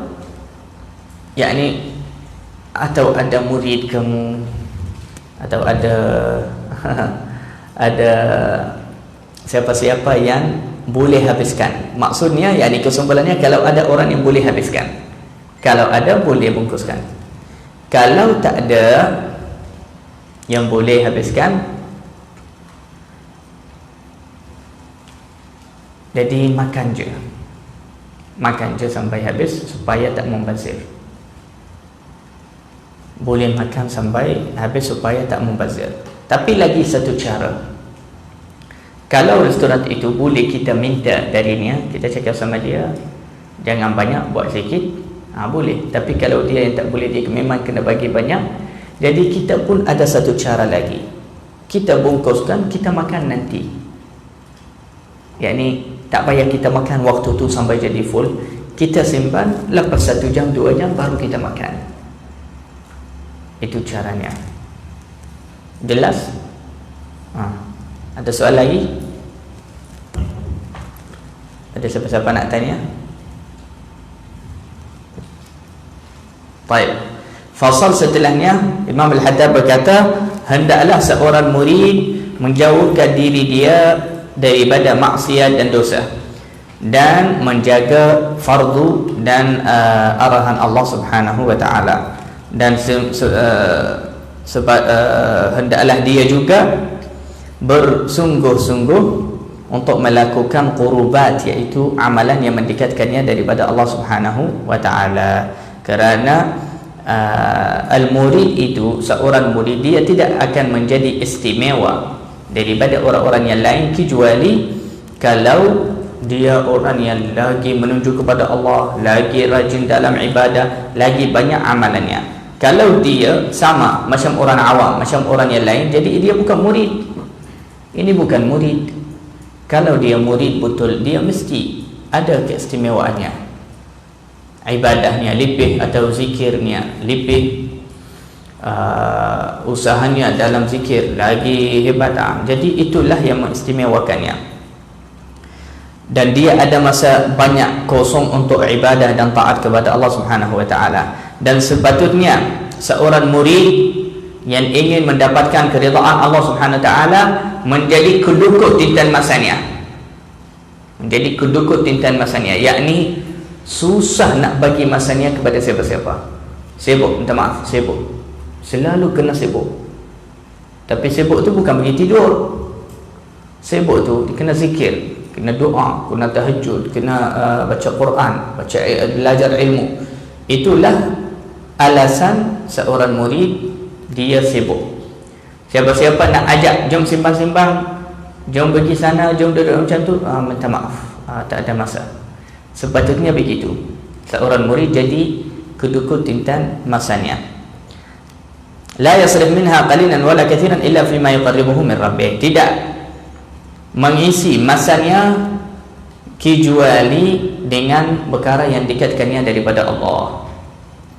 atau ada murid kamu, atau ada siapa-siapa yang boleh habiskan. Maksudnya kesimpulannya, kalau ada orang yang boleh habiskan, kalau ada boleh bungkuskan. Kalau tak ada yang boleh habiskan, jadi makan je sampai habis supaya tak membazir. Boleh makan sampai habis supaya tak membazir. Tapi lagi satu cara, kalau restoran itu boleh kita minta darinya, kita cakap sama dia, jangan banyak, buat sikit, boleh. Tapi kalau dia yang tak boleh, dia memang kena bagi banyak. Jadi kita pun ada satu cara lagi, kita bungkuskan, kita makan nanti. Tak payah kita makan waktu tu sampai jadi full, kita simpan, lepas 1 jam 2 jam baru kita makan. Itu caranya. Jelas? Ada soal lagi? Ada siapa-siapa nak tanya? Baik. Fasal setelahnya, Imam Al-Haddad berkata, hendaklah seorang murid menjauhkan diri dia daripada maksiat dan dosa, dan menjaga fardu dan arahan Allah Subhanahu wa ta'ala. dan hendaklah dia juga bersungguh-sungguh untuk melakukan qurubat, iaitu amalan yang mendekatkannya daripada Allah Subhanahu wa taala. Kerana al-murid itu, seorang murid, dia tidak akan menjadi istimewa daripada orang-orang yang lain kecuali kalau dia orang yang lagi menuju kepada Allah, lagi rajin dalam ibadah, lagi banyak amalannya. Kalau dia sama macam orang awam, macam orang yang lain, jadi dia bukan murid. Ini bukan murid. Kalau dia murid betul, dia mesti ada keistimewaannya. Ibadahnya lebih, atau zikirnya lebih, usahanya dalam zikir lagi hebat. Jadi itulah yang mengistimewakannya. Dan dia ada masa banyak kosong untuk ibadah dan taat kepada Allah Subhanahu wa taala. Dan sepatutnya seorang murid yang ingin mendapatkan keridaan Allah Subhanahu wa taala menjadi kedukut tintan masanya. Menjadi kedukut tintan masanya, yakni susah nak bagi masanya kepada siapa-siapa. Sibuk, minta maaf, sibuk. Selalu kena sibuk. Tapi sibuk tu bukan bagi tidur. Sibuk tu kena zikir, kena doa, kena tahajud, kena baca Quran, belajar ilmu. Itulah alasan seorang murid dia sibuk. Siapa-siapa nak ajak, jom simbang-simbang, jom pergi sana, jom duduk macam tu, minta maaf, tak ada masa. Sepatutnya begitu. Seorang murid jadi kedukut tintan masanya. La yasrif minha qalilan wala kathiran illa fima yuqarribuhu min rabbih. Tidak mengisi masanya kecuali dengan perkara yang dekatkannya daripada Allah,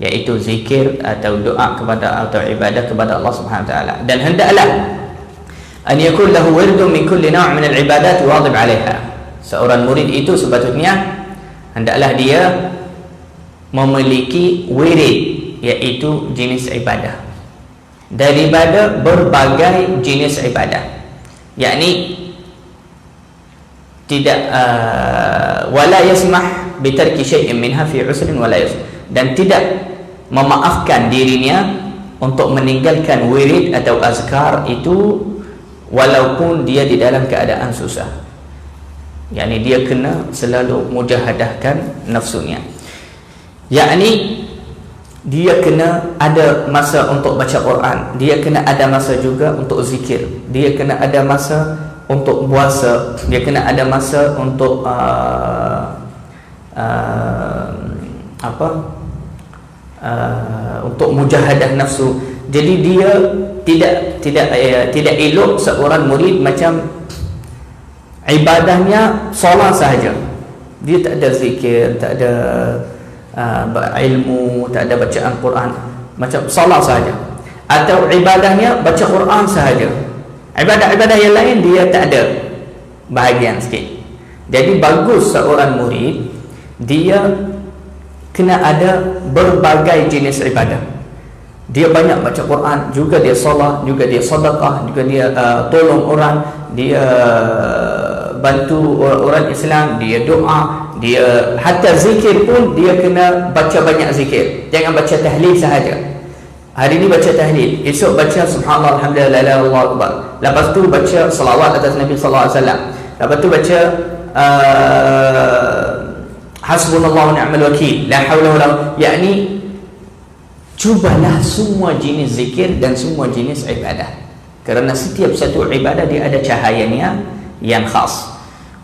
iaitu zikir atau doa kepada, atau ibadah kepada Allah Subhanahu wa taala. Dan hendaklah an yakun lahu wirdun min kulli naw' min al-ibadat wadhib 'alayha. Seorang murid itu sepatutnya hendaklah dia memiliki wirid, iaitu jenis ibadah daripada berbagai jenis ibadah, yakni tidak wala yasmah bi tarki syai'in minha fi 'usrin wala yusr, dan tidak memaafkan dirinya untuk meninggalkan wirid atau azkar itu walaupun dia di dalam keadaan susah. yakni dia kena selalu mujahadahkan nafsunya, yakni dia kena ada masa untuk baca Quran, dia kena ada masa juga untuk zikir, dia kena ada masa untuk puasa, dia kena ada masa untuk untuk mujahadah nafsu. Jadi dia tidak elok seorang murid macam ibadahnya solat sahaja, dia tak ada zikir, tak ada ilmu, tak ada bacaan Quran, macam solat sahaja, atau ibadahnya baca Quran sahaja, ibadah-ibadah yang lain dia tak ada bahagian sikit. Jadi bagus seorang murid dia kena ada berbagai jenis ibadah. Dia banyak baca Quran, juga dia solat, juga dia sedekah, juga dia tolong orang, dia bantu orang Islam, dia doa, dia hatta zikir pun dia kena baca banyak zikir. Jangan baca tahlil sahaja. Hari ni baca tahlil, esok baca subhanallah alhamdulillah la ilaha illallah akbar. Lepas tu baca selawat atas Nabi sallallahu alaihi wasallam. Lepas tu baca hasbunallahu wa ni'mal wakil, la haula wala, yakni cubalah semua jenis zikir dan semua jenis ibadah, kerana setiap satu ibadah dia ada cahayanya yang khas.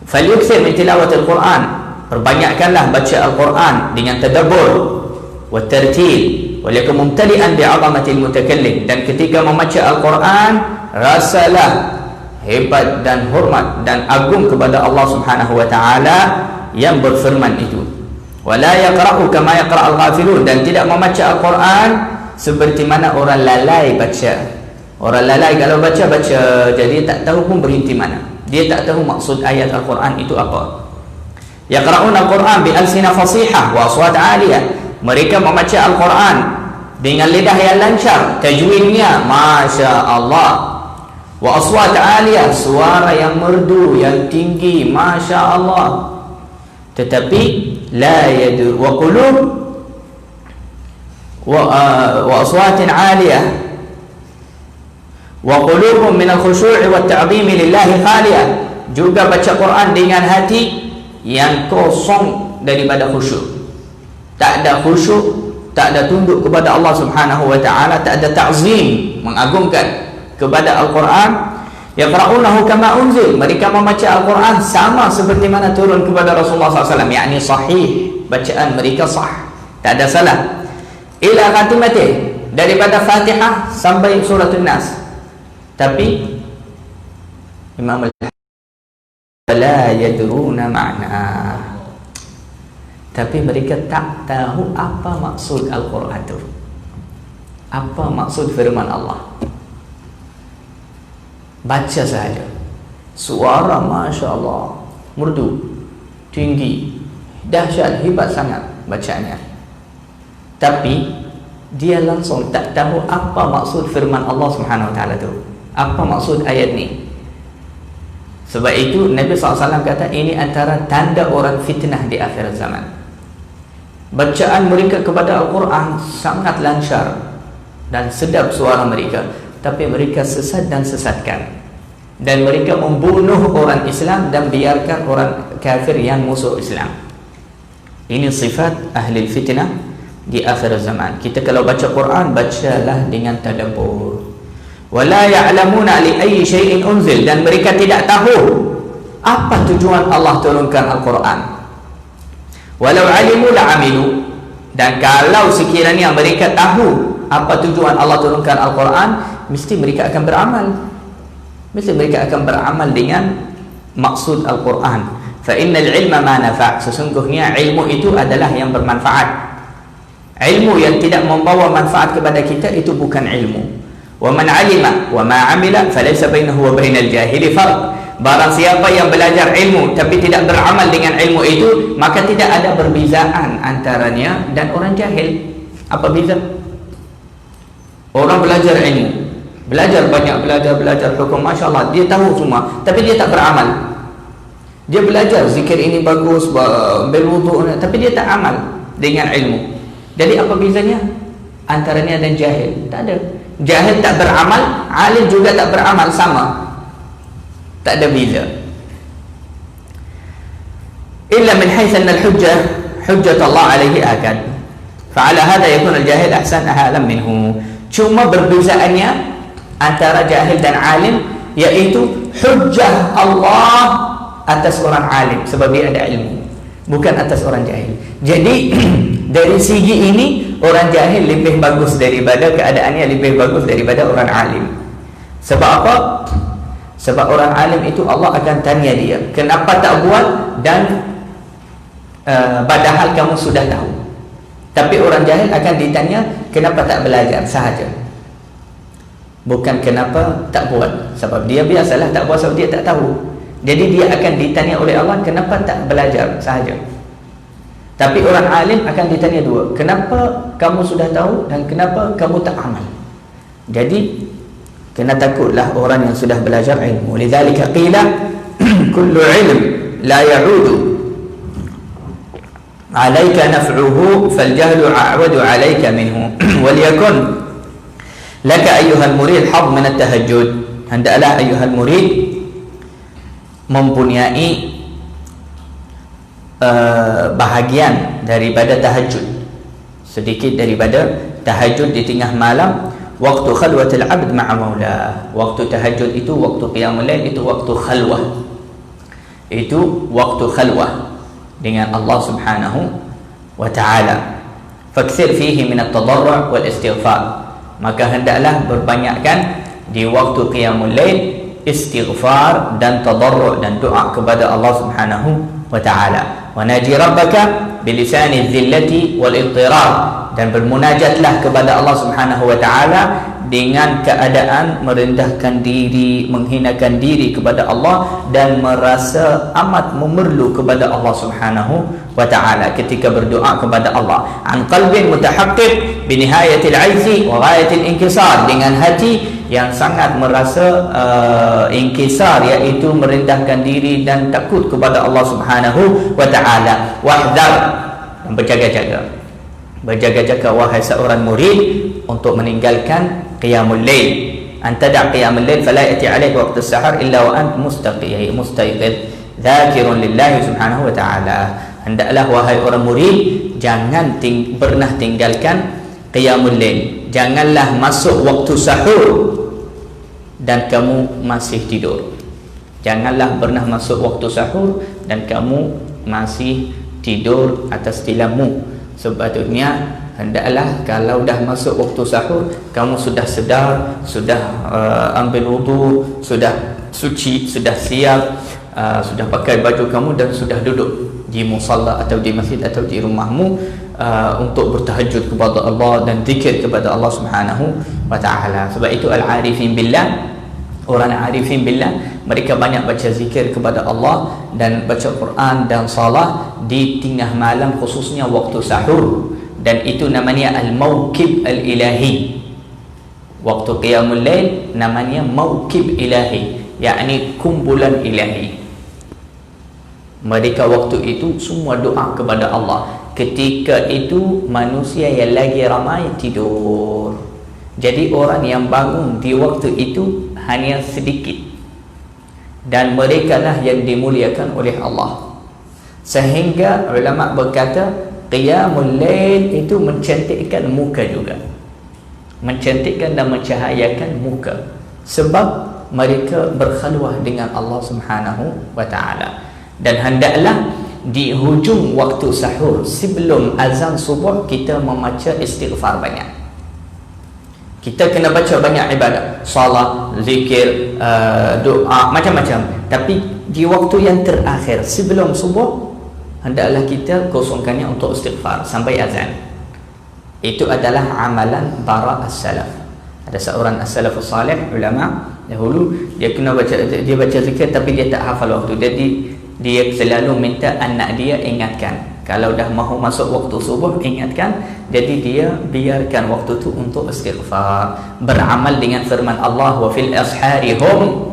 Falyukthir min tilawatil Quran, perbanyakkanlah baca Al-Quran dengan tadabbur wa tartil, wa liyakum mumtali'an bi'azamatil mutakallim, dan ketika membaca Al-Quran rasalah hebat dan hormat dan agung kepada Allah Subhanahu wa taala yang berfirman itu. Wala yaqra'u kama yaqra'ul ghafilun, dan tidak membaca Al-Quran seperti mana orang lalai baca. Orang lalai kalau baca jadi tak tahu pun berhenti mana, dia tak tahu maksud ayat Al-Quran itu apa. Yaqra'una Al-Quran bi alsina fasihah wa aswat 'aliyah, mereka membaca Al-Quran dengan lidah yang lancar, tajwidnya masya Allah, wa aswat 'aliyah, suara yang merdu yang tinggi masya Allah. Tetapi la yadu wa qulub wa aswatin 'aliyah wa qulubun min al-khushu'i wat ta'zim lillahi khaliyah. Juga baca Quran dengan hati yang kosong daripada khusyuk. Tak ada khusyuk, tak ada tunduk kepada Allah Subhanahu wa taala, tak ada ta'zim, mengagungkan kepada Al-Quran. Yaqra'unahu kama unzil, mereka membaca Al-Quran sama seperti mana turun kepada Rasulullah SAW, yakni sahih, bacaan mereka sah, tak ada salah. Ila khatimati, daripada Fatihah sampai suratul Nas. Tapi Imam la yadruna ma'na, tapi mereka tak tahu apa maksud Al-Quran itu, apa maksud firman Allah. Baca saja, suara Masya Allah, merdu, tinggi, dahsyat, hebat sangat bacaannya, tapi dia langsung tak tahu apa maksud firman Allah Subhanahu Wa Taala itu, apa maksud ayat ni. Sebab itu Nabi SAW kata ini antara tanda orang fitnah di akhir zaman. Bacaan mereka kepada Al-Quran sangat lancar dan sedap suara mereka, tapi mereka sesat dan sesatkan, dan mereka membunuh orang Islam dan biarkan orang kafir yang musuh Islam. Ini sifat ahli fitnah di akhir zaman. Kita kalau baca Quran, bacalah dengan tadabbur. Wala ya'lamuna li ayyi syai'in unzil, dan mereka tidak tahu apa tujuan Allah turunkan Al-Quran. Walau alimu la'amilu, dan kalau sekiranya mereka tahu apa tujuan Allah turunkan Al-Quran, mesti mereka akan beramal, mesti mereka akan beramal dengan maksud Al-Quran. Fa innal ilma ma nafa', sesungguhnya ilmu itu adalah yang bermanfaat. Ilmu yang tidak membawa manfaat kepada kita itu bukan ilmu. Wa man 'alima wa ma 'amila falaysa bainahu wa bainal jahili farq. Barang siapa yang belajar ilmu tapi tidak beramal dengan ilmu itu, maka tidak ada perbezaan antaranya dan orang jahil. Apa beza? Orang belajar ilmu, belajar banyak, belajar hukum, Masya Allah, dia tahu semua, tapi dia tak beramal. Dia belajar zikir ini bagus, berwudu, tapi dia tak amal dengan ilmu. Jadi apa bezanya antaranya dan jahil? Tak ada. Jahil tak beramal, alim juga tak beramal, sama, tak ada beza. Illa min haythu anna al-hujjah hujjat Allah alaihi akad, fa'ala hadha yakun al-jahil ahsan ahalan minhu. Cuma berbezaannya antara jahil dan alim, yaitu hujjah Allah atas orang alim sebab dia ada ilmu, bukan atas orang jahil. Jadi dari segi ini orang jahil lebih bagus daripada keadaannya, lebih bagus daripada orang alim. Sebab apa? Sebab orang alim itu Allah akan tanya dia, kenapa tak buat, dan padahal kamu sudah tahu. Tapi orang jahil akan ditanya, kenapa tak belajar sahaja, bukan kenapa tak buat. Sebab dia biasalah tak buat sebab dia tak tahu. Jadi dia akan ditanya oleh Allah, kenapa tak belajar sahaja. Tapi orang alim akan ditanya dua, kenapa kamu sudah tahu dan kenapa kamu tak amal. Jadi kena takutlah orang yang sudah belajar ilmu. Lidzalika qila kullu ilm la ya'udu alayka naf'uhu faljahlu a'wadu alayka minhu waliyakun laka ayyuhal murid hadd min at-tahajjud. Hendaklah ayyuhal murid mempunyai bahagian daripada tahajud, sedikit daripada tahajud di tengah malam. Waktu khalwatul abd ma'a maulah, waktu tahajud itu, waktu qiyamul lail itu waktu khalwah, itu waktu khalwah dengan Allah Subhanahu wa ta'ala. Fakthir fihi min at-tadarru' wal istighfar, maka hendaklah berbanyakkan di waktu qiyamul lail istighfar dan tadarru' dan doa kepada Allah Subhanahu wa ta'ala. Wa naji rabbaka bilisani dhillati wal ittirar, dan bermunajatlah kepada Allah Subhanahu wa ta'ala dengan keadaan merendahkan diri, menghinakan diri kepada Allah, dan merasa amat memerlu kepada Allah Subhanahu wa ta'ala ketika berdoa kepada Allah. An qalbin mutahaqqiq bi nihayatil 'ajzi wa ghayatil inkisar, dengan hati yang sangat merasa inkisar, iaitu merendahkan diri dan takut kepada Allah Subhanahu wa ta'ala. Wahdar, dan berjaga-jaga. berjaga-jaga wahai seorang murid untuk meninggalkan qiyamul lail. Anta da' qiyamul lail fala yati 'alaika waqtus sahar illa wa ant mustayqidh dzakirun lillahi subhanahu wa ta'ala. Hendaklah wahai orang murid jangan pernah tinggalkan qiyamul lail. Janganlah masuk waktu sahur dan kamu masih tidur. Janganlah pernah masuk waktu sahur dan kamu masih tidur atas tilammu. Sepatutnya hendaklah kalau dah masuk waktu sahur kamu sudah sedar, sudah ambil wudu, sudah suci, sudah siap, sudah pakai baju kamu dan sudah duduk di musalla atau di masjid atau di rumahmu untuk bertahajud kepada Allah dan zikir kepada Allah Subhanahu wa ta'ala. Sebab itu al-arifin billah, orang arifin billah, mereka banyak baca zikir kepada Allah dan baca Quran dan salat di tengah malam, khususnya waktu sahur, dan itu namanya al-mawqib al-ilahi. Waktu qiyamul lail namanya mawqib ilahi, yakni kumpulan ilahi. Mereka waktu itu semua doa kepada Allah. Ketika itu manusia yang lagi ramai tidur. Jadi orang yang bangun di waktu itu hanya sedikit, dan mereka lah yang dimuliakan oleh Allah. Sehingga ulama berkata qiyamul lail itu mencantikkan muka juga, mencantikkan dan mencahayakan muka, sebab mereka berkhalwah dengan Allah Subhanahu wa ta'ala. Dan hendaklah di hujung waktu sahur sebelum azan subuh kita membaca istighfar banyak. Kita kena baca banyak ibadat, salat, zikir, doa, macam-macam. Tapi di waktu yang terakhir sebelum subuh hendaklah kita kosongkannya untuk istighfar sampai azan. Itu adalah amalan para as-salaf. Ada seorang as-salafus salih, ulama dahulu, dia kena baca, dia baca zikir tapi dia tak hafal waktu. Jadi dia selalu minta anak dia ingatkan. Kalau dah mahu masuk waktu subuh, ingatkan. Jadi dia biarkan waktu tu untuk istighfar, beramal dengan firman Allah, wa fil ashari hum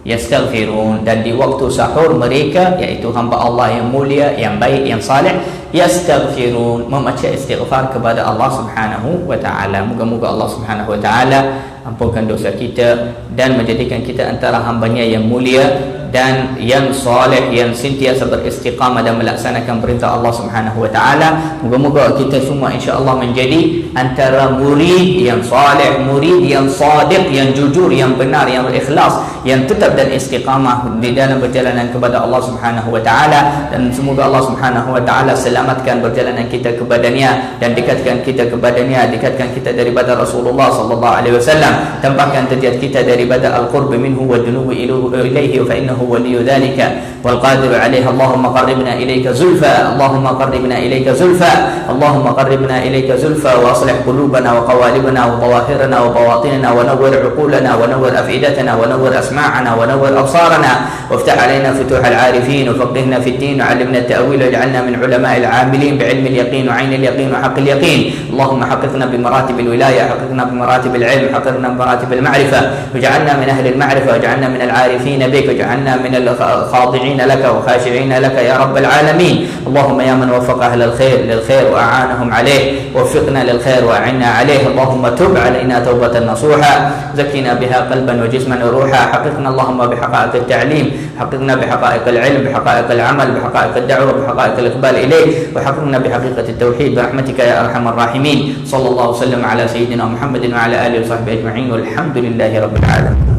yastaghfirun. Dan di waktu sahur mereka, iaitu hamba Allah yang mulia, yang baik, yang saleh, yastaghfirun, membaca istighfar kepada Allah Subhanahu wa ta'ala. Moga-moga Allah Subhanahu wa ta'ala ampunkan dosa kita dan menjadikan kita antara hambanya yang mulia dan yang soleh, yang sentiasa beristiqamah dan melaksanakan perintah Allah Subhanahu wa ta'ala. Moga-moga kita semua insya-Allah menjadi antara murid yang soleh, murid yang sadiq, yang jujur, yang benar, yang ikhlas, yang tetap dan istiqamah di dalam perjalanan kepada Allah Subhanahu wa ta'ala. Dan semoga Allah Subhanahu wa ta'ala selamatkan perjalanan kita kepadanya dan dekatkan kita kepadanya, dekatkan kita daripada Rasulullah sallallahu alaihi wasallam, tampakkan derajat kita daripada al-qurb minhu wa dunubu ilaihi, fa innahu ولي ذلك والقادر عليه. اللهم قربنا إليك زلفى، اللهم قربنا إليك زلفى، اللهم قربنا إليك زلفى، وأصلح قلوبنا وقوالبنا وظواهرنا وبواطننا، ونور عقولنا ونور أفئدتنا ونور أسماعنا ونور أبصارنا، وافتح علينا فتوح العارفين، وفقهنا في الدين، وعلمنا التأويل، واجعلنا من علماء العاملين بعلم اليقين وعين اليقين وحق اليقين. اللهم حققنا بمراتب الولاية، حققنا بمراتب العلم، حققنا بمراتب المعرفة، واجعلنا من أهل المعرفة، واجعلنا من العارفين بك، واجعلنا من الخاضعين لك وخاشعين لك يا رب العالمين. اللهم يا من وفق أهل الخير للخير وأعانهم عليه، وفقنا للخير وأعنا عليه. اللهم تب علينا توبة نصوحا، زكنا بها قلبا وجسما وروحا. حققنا اللهم بحقائق التعليم، حققنا بحقائق العلم، بحقائق العمل، بحقائق الدعوة، بحقائق الإقبال إليك، وحققنا بحقيقة التوحيد برحمتك يا أرحم الراحمين. صلى الله وسلم على سيدنا محمد وعلى آله وصحبه أجمعين، والحمد لله رب العالمين.